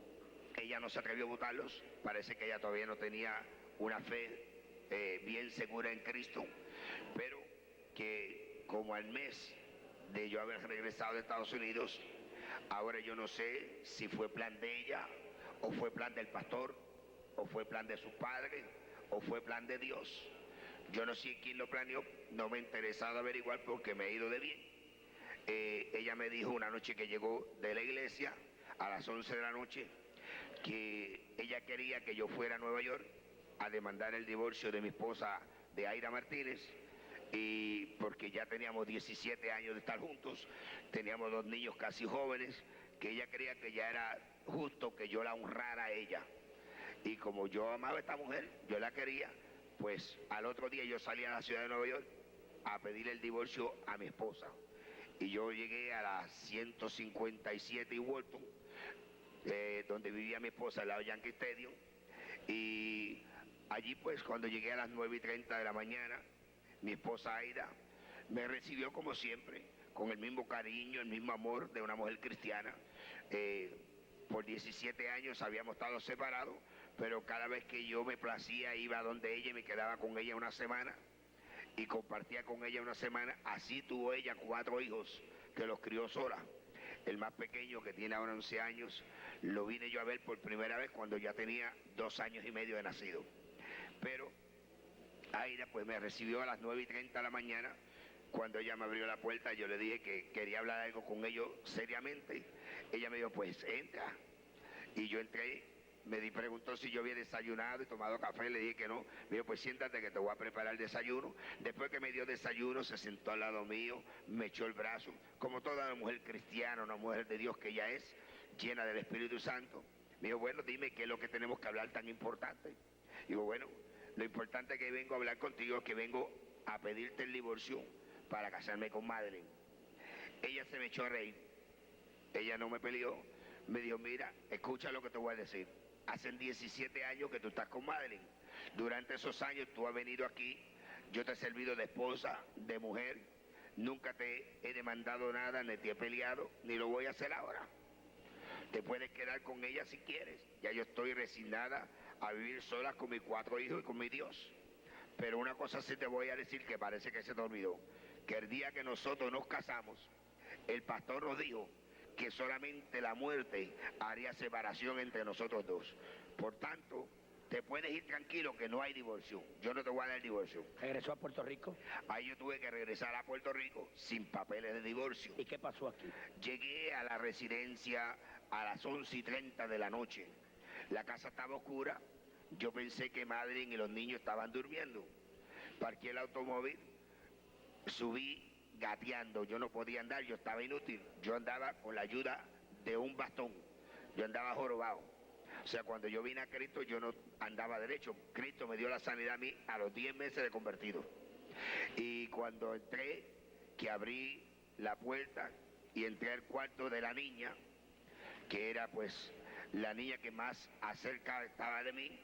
Ella no se atrevió a votarlos, parece que ella todavía no tenía una fe bien segura en Cristo, pero que como al mes de yo haber regresado de Estados Unidos, ahora yo no sé si fue plan de ella, o fue plan del pastor, o fue plan de sus padres, o fue plan de Dios. Yo no sé quién lo planeó, no me he interesado averiguar porque me he ido de bien. Ella me dijo una noche que llegó de la iglesia a las 11 de la noche que ella quería que yo fuera a Nueva York a demandar el divorcio de mi esposa, de Aira Martínez, y porque ya teníamos 17 años de estar juntos, teníamos 2 niños casi jóvenes, que ella creía que ya era justo que yo la honrara a ella. Y como yo amaba a esta mujer, yo la quería, pues al otro día yo salí a la ciudad de Nueva York a pedir el divorcio a mi esposa. Y yo llegué a la 157 y Walton, donde vivía mi esposa, al lado de Yankee Stadium. Y allí pues cuando llegué a las 9:30 de la mañana, mi esposa Aida me recibió como siempre, con el mismo cariño, el mismo amor de una mujer cristiana. Por 17 años habíamos estado separados, pero cada vez que yo me placía iba donde ella y me quedaba con ella una semana y compartía con ella una semana. Así tuvo ella 4 hijos que los crió sola. El más pequeño, que tiene ahora 11 años, lo vine yo a ver por primera vez cuando ya tenía 2 años y medio de nacido. Pero Aida pues me recibió a las 9:30 de la mañana. Cuando ella me abrió la puerta, yo le dije que quería hablar algo con ellos seriamente. Ella me dijo, pues entra. Y yo entré, preguntó si yo había desayunado y tomado café, le dije que no. Me dijo, pues siéntate que te voy a preparar el desayuno. Después que me dio desayuno, se sentó al lado mío, me echó el brazo, como toda una mujer cristiana, una mujer de Dios que ella es, llena del Espíritu Santo. Me dijo, bueno, dime qué es lo que tenemos que hablar tan importante. Digo, bueno, lo importante que vengo a hablar contigo es que vengo a pedirte el divorcio para casarme con Madeline. Ella se me echó a reír. Ella no me peleó. Me dijo, mira, escucha lo que te voy a decir. Hacen 17 años que tú estás con Madeline. Durante esos años tú has venido aquí. Yo te he servido de esposa, de mujer. Nunca te he demandado nada, ni te he peleado, ni lo voy a hacer ahora. Te puedes quedar con ella si quieres. Ya yo estoy resignada a vivir sola con mis 4 hijos y con mi Dios. Pero una cosa sí te voy a decir que parece que se te olvidó. Que el día que nosotros nos casamos, el pastor nos dijo que solamente la muerte haría separación entre nosotros dos. Por tanto, te puedes ir tranquilo que no hay divorcio. Yo no te voy a dar el divorcio. ¿Regresó a Puerto Rico? Ahí yo tuve que regresar a Puerto Rico sin papeles de divorcio. ¿Y qué pasó aquí? Llegué a la residencia a las 11:30 de la noche. La casa estaba oscura. Yo pensé que Madeline y los niños estaban durmiendo. Parqué el automóvil, subí gateando. Yo no podía andar, yo estaba inútil. Yo andaba con la ayuda de un bastón. Yo andaba jorobado. O sea, cuando yo vine a Cristo, yo no andaba derecho. Cristo me dio la sanidad a mí a los 10 meses de convertido. Y cuando entré, que abrí la puerta y entré al cuarto de la niña, que era pues la niña que más acerca estaba de mí,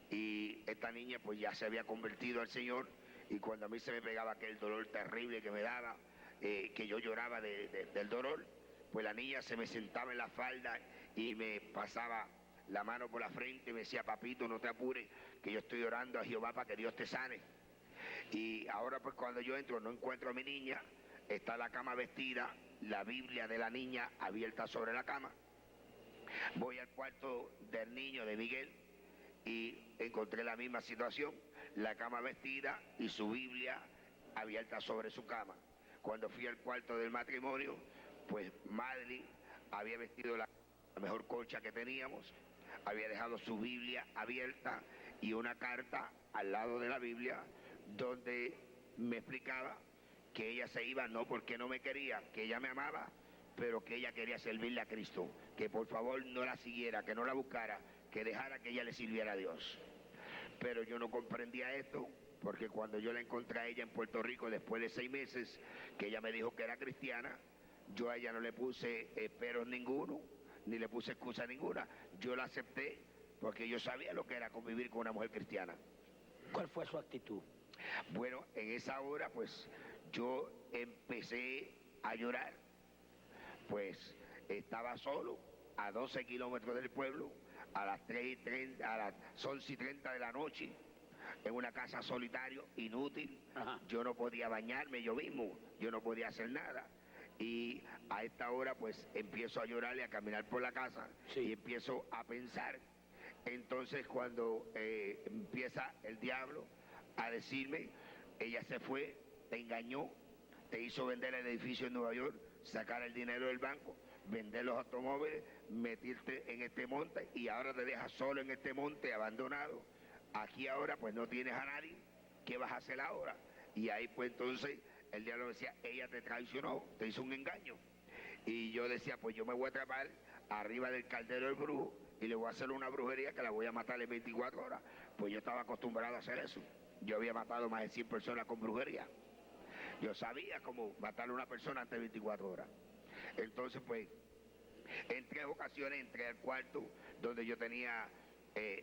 y esta niña pues ya se había convertido al Señor, y cuando a mí se me pegaba aquel dolor terrible que me daba, que yo lloraba del dolor, pues la niña se me sentaba en la falda y me pasaba la mano por la frente y me decía: papito, no te apures, que yo estoy orando a Jehová para que Dios te sane. Y ahora pues cuando yo entro no encuentro a mi niña, está la cama vestida, la Biblia de la niña abierta sobre la cama. Voy al cuarto del niño, de Miguel, y encontré la misma situación, la cama vestida y su Biblia abierta sobre su cama. Cuando fui al cuarto del matrimonio, pues Madeline había vestido la mejor colcha que teníamos, había dejado su Biblia abierta y una carta al lado de la Biblia donde me explicaba que ella se iba no porque no me quería, que ella me amaba, pero que ella quería servirle a Cristo, que por favor no la siguiera, que no la buscara, que dejara que ella le sirviera a Dios. Pero yo no comprendía esto, porque cuando yo la encontré a ella en Puerto Rico después de 6 meses, que ella me dijo que era cristiana, yo a ella no le puse peros ninguno, ni le puse excusa ninguna. Yo la acepté porque yo sabía lo que era convivir con una mujer cristiana. ¿Cuál fue su actitud? Bueno, en esa hora pues yo empecé a llorar, pues estaba solo a 12 kilómetros del pueblo, a las 3:30, a las 11:30 de la noche, en una casa solitario, inútil. Ajá. Yo no podía bañarme yo mismo, yo no podía hacer nada. Y a esta hora pues empiezo a llorar y a caminar por la casa, sí, y empiezo a pensar. Entonces cuando empieza el diablo a decirme: ella se fue, te engañó, te hizo vender el edificio en Nueva York, sacar el dinero del banco, vender los automóviles, metirte en este monte, y ahora te dejas solo en este monte abandonado. Aquí ahora pues no tienes a nadie, ¿qué vas a hacer ahora? Y ahí pues entonces el diablo decía: ella te traicionó, te hizo un engaño. Y yo decía: pues yo me voy a trepar arriba del caldero del brujo y le voy a hacer una brujería que la voy a matar en 24 horas. Pues yo estaba acostumbrado a hacer eso. Yo había matado más de 100 personas con brujería. Yo sabía cómo matar a una persona antes de 24 horas. Entonces pues en 3 ocasiones entré al cuarto donde yo tenía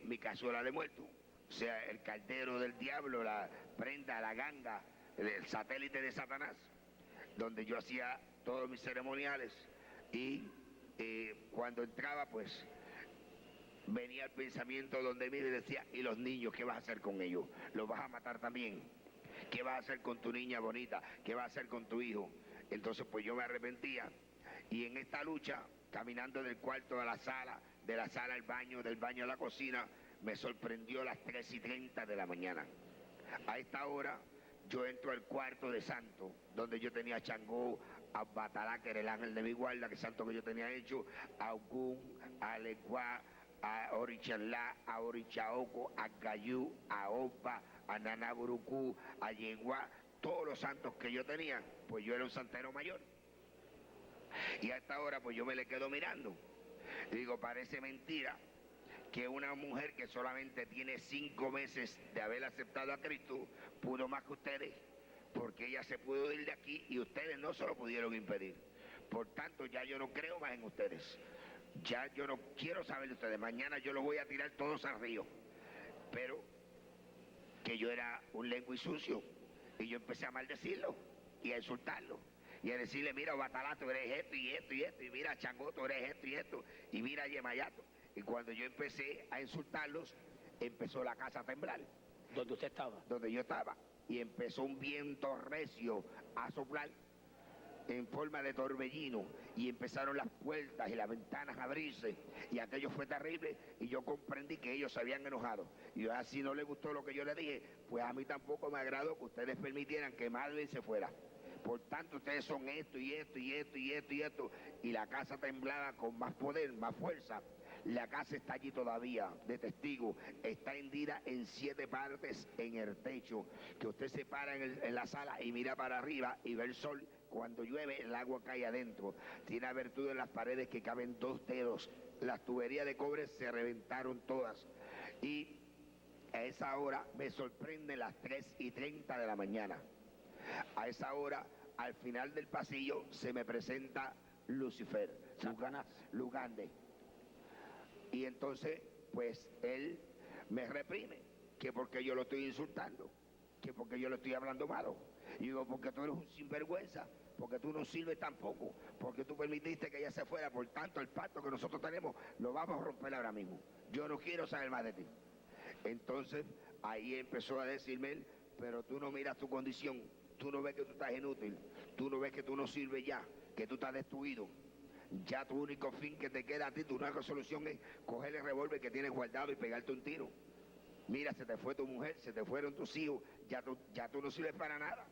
mi cazuela de muerto, o sea, el caldero del diablo, la prenda, la ganga, el satélite de Satanás, donde yo hacía todos mis ceremoniales. Y cuando entraba pues venía el pensamiento donde mí y decía: ¿y los niños qué vas a hacer con ellos? ¿Los vas a matar también? ¿Qué vas a hacer con tu niña bonita? ¿Qué vas a hacer con tu hijo? Entonces pues yo me arrepentía, y en esta lucha, caminando del cuarto a la sala, de la sala al baño, del baño a la cocina, me sorprendió las 3:30 de la mañana. A esta hora yo entro al cuarto de santo, donde yo tenía a Changó, a Batalá, que era el ángel de mi guarda, que es santo que yo tenía hecho, a Ogún, a Leguá, a Orichalá, a Orichaoco, a Gayú, a Opa, a Nanaburucú, a Yeguá, todos los santos que yo tenía, pues yo era un santero mayor. Y a esta hora pues yo me le quedo mirando y digo: parece mentira que una mujer que solamente tiene 5 meses de haber aceptado a Cristo pudo más que ustedes, porque ella se pudo ir de aquí y ustedes no se lo pudieron impedir. Por tanto, ya yo no creo más en ustedes, ya yo no quiero saber de ustedes, mañana yo los voy a tirar todos al río. Pero que yo era un lengua y sucio, y yo empecé a maldecirlo y a insultarlo y a decirle: mira, Batalá, tú eres esto y esto y esto, y mira, Changó, tú eres esto y esto, y mira, Yemayato. Y cuando yo empecé a insultarlos, empezó la casa a temblar. ¿Dónde usted estaba? Donde yo estaba. Y empezó un viento recio a soplar. en forma de torbellino y empezaron las puertas y las ventanas a abrirse y aquello fue terrible y yo comprendí que ellos se habían enojado y así no les gustó lo que yo les dije, pues a mí tampoco me agradó que ustedes permitieran que Malvin se fuera. Por tanto, ustedes son esto y esto y esto y esto y esto. Y la casa temblaba con más poder, más fuerza. La casa está allí todavía, de testigo. Está hendida en 7 partes en el techo. Que usted se para en la sala y mira para arriba y ve el sol. Cuando llueve, el agua cae adentro. Tiene abertura en las paredes que caben 2 dedos. Las tuberías de cobre se reventaron todas. Y a esa hora me sorprende las 3:30 de la mañana. A esa hora, al final del pasillo, se me presenta Lucifer, Lugande. Y entonces, pues, él me reprime, que porque yo lo estoy insultando, que porque yo le estoy hablando malo. Y digo, porque tú eres un sinvergüenza, porque tú no sirves tampoco, porque tú permitiste que ella se fuera, por tanto, el pacto que nosotros tenemos, lo vamos a romper ahora mismo. Yo no quiero saber más de ti. Entonces, ahí empezó a decirme él, pero tú no miras tu condición. Tú no ves que tú estás inútil, tú no ves que tú no sirves ya, que tú estás destruido. Ya tu único fin que te queda a ti, tu única solución es coger el revólver que tienes guardado y pegarte un tiro. Mira, se te fue tu mujer, se te fueron tus hijos, ya tú no sirves para nada.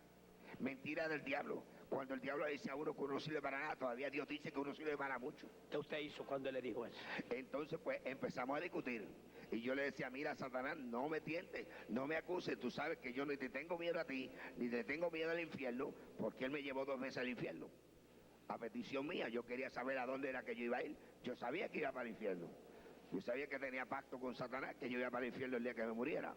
Mentira del diablo. Cuando el diablo dice a uno que uno no sirve para nada, todavía Dios dice que uno sirve para mucho. ¿Qué usted hizo cuando le dijo eso? Entonces, pues, empezamos a discutir. Y yo le decía, mira, Satanás, no me tientes, no me acuses. Tú sabes que yo ni te tengo miedo a ti, ni te tengo miedo al infierno, porque él me llevó 2 veces al infierno. A petición mía, yo quería saber a dónde era que yo iba a ir. Yo sabía que iba para el infierno. Yo sabía que tenía pacto con Satanás, que yo iba para el infierno el día que me muriera.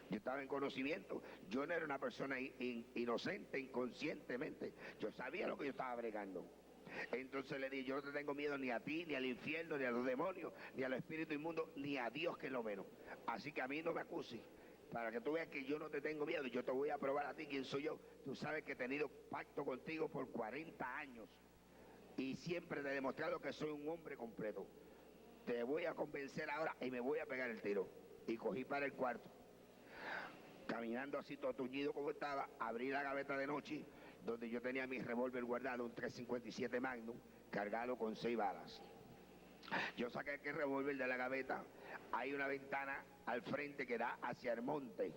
Yo estaba en conocimiento. Yo no era una persona inocente, inconscientemente. Yo sabía lo que yo estaba bregando. Entonces le dije, yo no te tengo miedo ni a ti, ni al infierno, ni a los demonios, ni a los espíritus inmundos, ni a Dios que es lo menos. Así que a mí no me acuses. Para que tú veas que yo no te tengo miedo, yo te voy a probar a ti quién soy yo. Tú sabes que he tenido pacto contigo por 40 años. Y siempre te he demostrado que soy un hombre completo. Te voy a convencer ahora y me voy a pegar el tiro. Y cogí para el cuarto. Caminando así todo tuñido como estaba, abrí la gaveta de noche, donde yo tenía mi revólver guardado, un 357 Magnum, cargado con 6 balas. Yo saqué aquel revólver de la gaveta, hay una ventana al frente que da hacia el monte,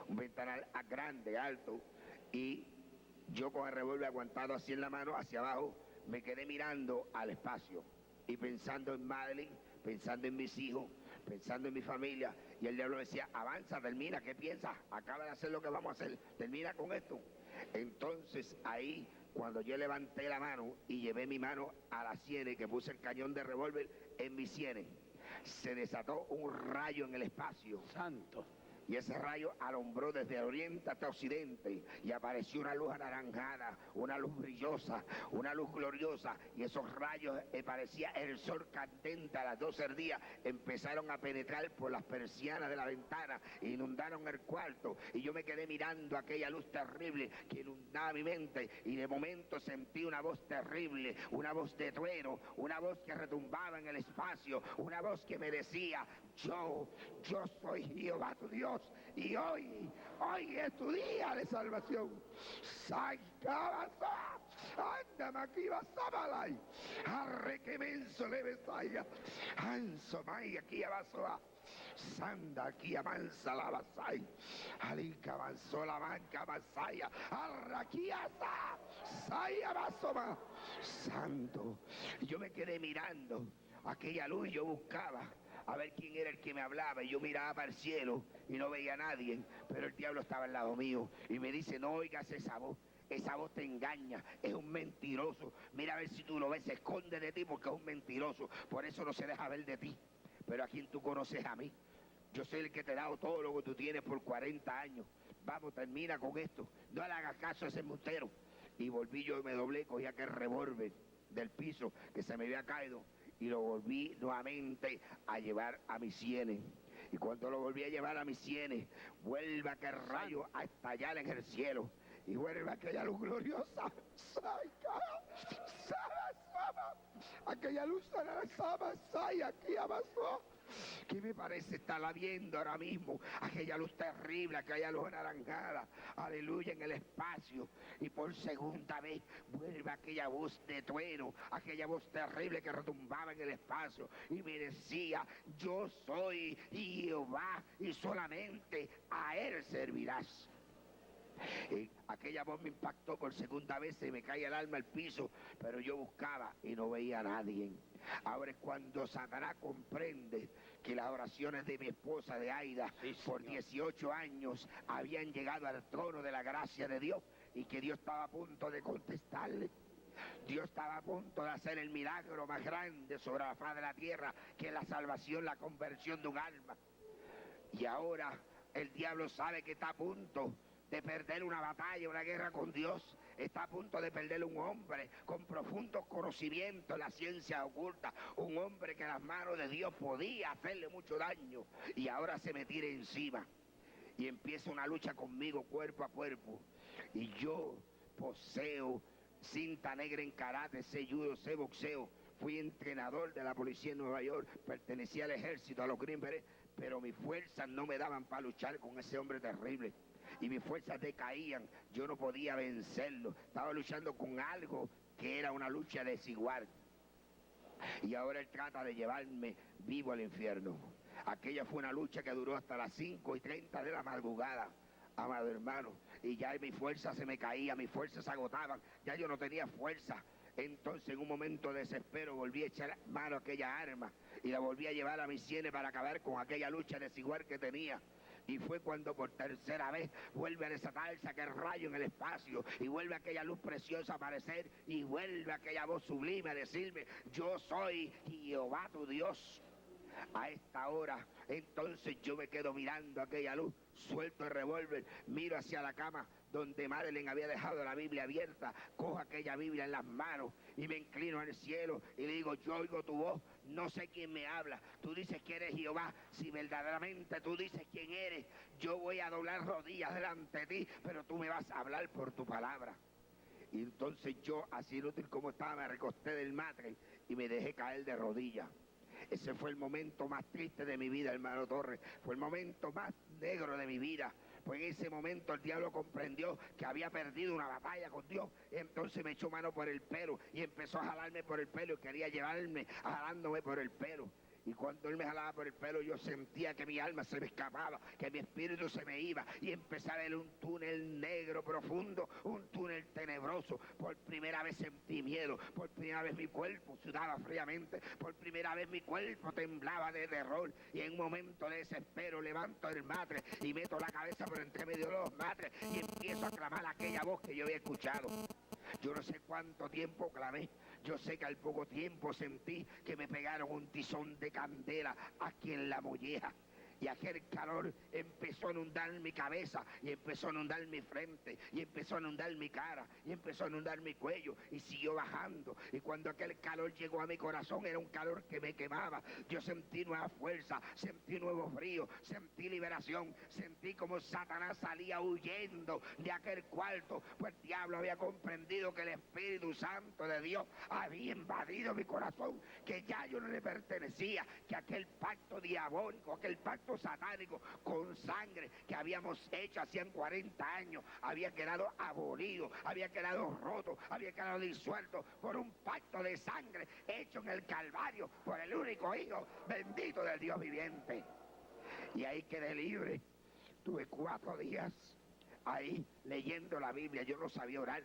un ventanal grande, alto, y yo con el revólver aguantado así en la mano, hacia abajo, me quedé mirando al espacio y pensando en Madeline, pensando en mis hijos, pensando en mi familia, y el diablo decía, avanza, termina, ¿qué piensas? Acaba de hacer lo que vamos a hacer, termina con esto. Entonces ahí, cuando yo levanté la mano y llevé mi mano a las sienes, que puse el cañón de revólver en mis sienes, se desató un rayo en el espacio. Santo. Y ese rayo alumbró desde el oriente hasta occidente y apareció una luz anaranjada, una luz brillosa, una luz gloriosa, y esos rayos parecía el sol candente a las 12 del día, empezaron a penetrar por las persianas de la ventana, inundaron el cuarto, y yo me quedé mirando aquella luz terrible que inundaba mi mente, y de momento sentí una voz terrible, una voz de trueno, una voz que retumbaba en el espacio, una voz que me decía, yo soy Jehová tu Dios, y hoy es tu día de salvación. Anda, aquí vas a balay. Arre que menso le besaya. Anso mai aquí abajo. Sanda aquí amansa la basay. Alica avanzó la banca basaya. Arre aquí asa. Saya basoma. Santo. Yo me quedé mirando aquella luz, yo buscaba a ver quién era el que me hablaba, y yo miraba para el cielo y no veía a nadie, pero el diablo estaba al lado mío y me dice, no oigas esa voz te engaña, es un mentiroso, mira a ver si tú lo ves, se esconde de ti porque es un mentiroso, por eso no se deja ver de ti. Pero a quien tú conoces, a mí, yo soy el que te he dado todo lo que tú tienes por 40 años, vamos, termina con esto, no le hagas caso a ese embustero. Y volví yo y me doblé, cogí aquel revólver del piso que se me había caído y lo volví nuevamente a llevar a mis sienes. Y cuando lo volví a llevar a mis sienes, vuelve aquel rayo a estallar en el cielo, y vuelve aquella luz gloriosa, aquella luz aquí abajo, que me parece estarla viendo ahora mismo, aquella luz terrible, aquella luz anaranjada, aleluya, en el espacio, y por segunda vez vuelve aquella voz de trueno, aquella voz terrible que retumbaba en el espacio, y me decía, yo soy Jehová, y solamente a Él servirás. Aquella voz me impactó por segunda vez, se me cae el alma al piso, pero yo buscaba y no veía a nadie. Ahora es cuando Satanás comprende que las oraciones de mi esposa, de Aida, por 18 años habían llegado al trono de la gracia de Dios, y que Dios estaba a punto de contestarle. Dios estaba a punto de hacer el milagro más grande sobre la faz de la tierra, que es la salvación, la conversión de un alma. Y ahora el diablo sabe que está a punto de perder una batalla, una guerra con Dios. Está a punto de perder un hombre con profundos conocimientos en la ciencia oculta, un hombre que en las manos de Dios podía hacerle mucho daño, y ahora se me tira encima y empieza una lucha conmigo cuerpo a cuerpo. Y yo poseo cinta negra en karate, sé judo, sé boxeo, fui entrenador de la policía en Nueva York, pertenecía al ejército, a los Green Berets, pero mis fuerzas no me daban para luchar con ese hombre terrible. Y mis fuerzas decaían, yo no podía vencerlo, estaba luchando con algo que era una lucha desigual. Y ahora él trata de llevarme vivo al infierno. Aquella fue una lucha que duró hasta las 5:30 de la madrugada, amado hermano, y ya mis fuerzas se me caían, mis fuerzas se agotaban, ya yo no tenía fuerza. Entonces en un momento de desespero volví a echar mano a aquella arma y la volví a llevar a mis sienes para acabar con aquella lucha desigual que tenía. Y fue cuando por tercera vez vuelve a desatarse aquel rayo en el espacio, y vuelve aquella luz preciosa a aparecer, y vuelve aquella voz sublime a decirme, yo soy Jehová tu Dios. A esta hora, entonces yo me quedo mirando aquella luz, suelto el revólver, miro hacia la cama donde Madeleine había dejado la Biblia abierta, cojo aquella Biblia en las manos y me inclino al cielo y le digo, yo oigo tu voz, no sé quién me habla, tú dices que eres Jehová, si verdaderamente tú dices quién eres, yo voy a doblar rodillas delante de ti, pero tú me vas a hablar por tu palabra. Y entonces yo, así inútil como estaba, me recosté del matre y me dejé caer de rodillas. Ese fue el momento más triste de mi vida, hermano Torres, fue el momento más negro de mi vida. Pues en ese momento el diablo comprendió que había perdido una batalla con Dios. Entonces me echó mano por el pelo y empezó a jalarme por el pelo y quería llevarme jalándome por el pelo. Y cuando él me jalaba por el pelo, yo sentía que mi alma se me escapaba, que mi espíritu se me iba, y empecé a ver un túnel negro profundo, un túnel tenebroso. Por primera vez sentí miedo, por primera vez mi cuerpo sudaba fríamente, por primera vez mi cuerpo temblaba de terror, y en un momento de desespero levanto el matre y meto la cabeza por entre medio de los matres y empiezo a clamar aquella voz que yo había escuchado. Yo no sé cuánto tiempo clamé. Yo sé que al poco tiempo sentí que me pegaron un tizón de candela aquí en la molleja. Y aquel calor empezó a inundar mi cabeza, y empezó a inundar mi frente, y empezó a inundar mi cara, y empezó a inundar mi cuello, y siguió bajando. Y cuando aquel calor llegó a mi corazón, era un calor que me quemaba. Yo sentí nueva fuerza, sentí nuevo frío, sentí liberación, sentí como Satanás salía huyendo de aquel cuarto, pues el diablo había comprendido que el Espíritu Santo de Dios había invadido mi corazón, que ya yo no le pertenecía, que aquel pacto diabólico, aquel pacto satánico con sangre que habíamos hecho hacían 40 años había quedado abolido, había quedado roto, había quedado disuelto por un pacto de sangre hecho en el Calvario por el único Hijo bendito del Dios viviente. Y ahí quedé libre. Tuve 4 días ahí leyendo la Biblia, yo no sabía orar.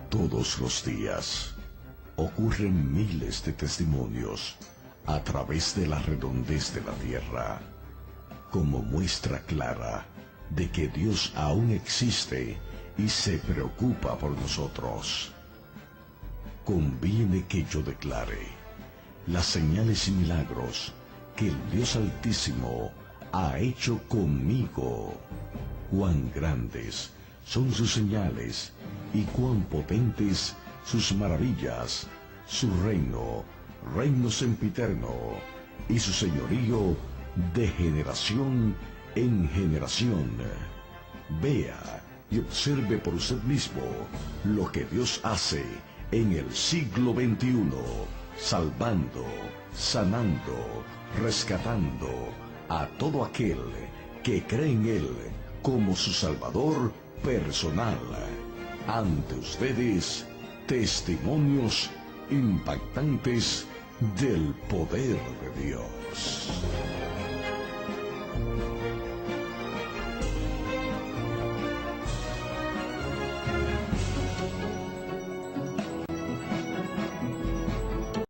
Todos los días ocurren miles de testimonios a través de la redondez de la tierra, como muestra clara de que Dios aún existe y se preocupa por nosotros. Conviene que yo declare las señales y milagros que el Dios Altísimo ha hecho conmigo. Cuán grandes son sus señales y cuán potentes sus maravillas, su reino sempiterno, y su señorío de generación en generación. Vea y observe por usted mismo lo que Dios hace en el siglo XXI, salvando, sanando, rescatando a todo aquel que cree en Él como su Salvador personal. Ante ustedes, testimonios impactantes del poder de Dios.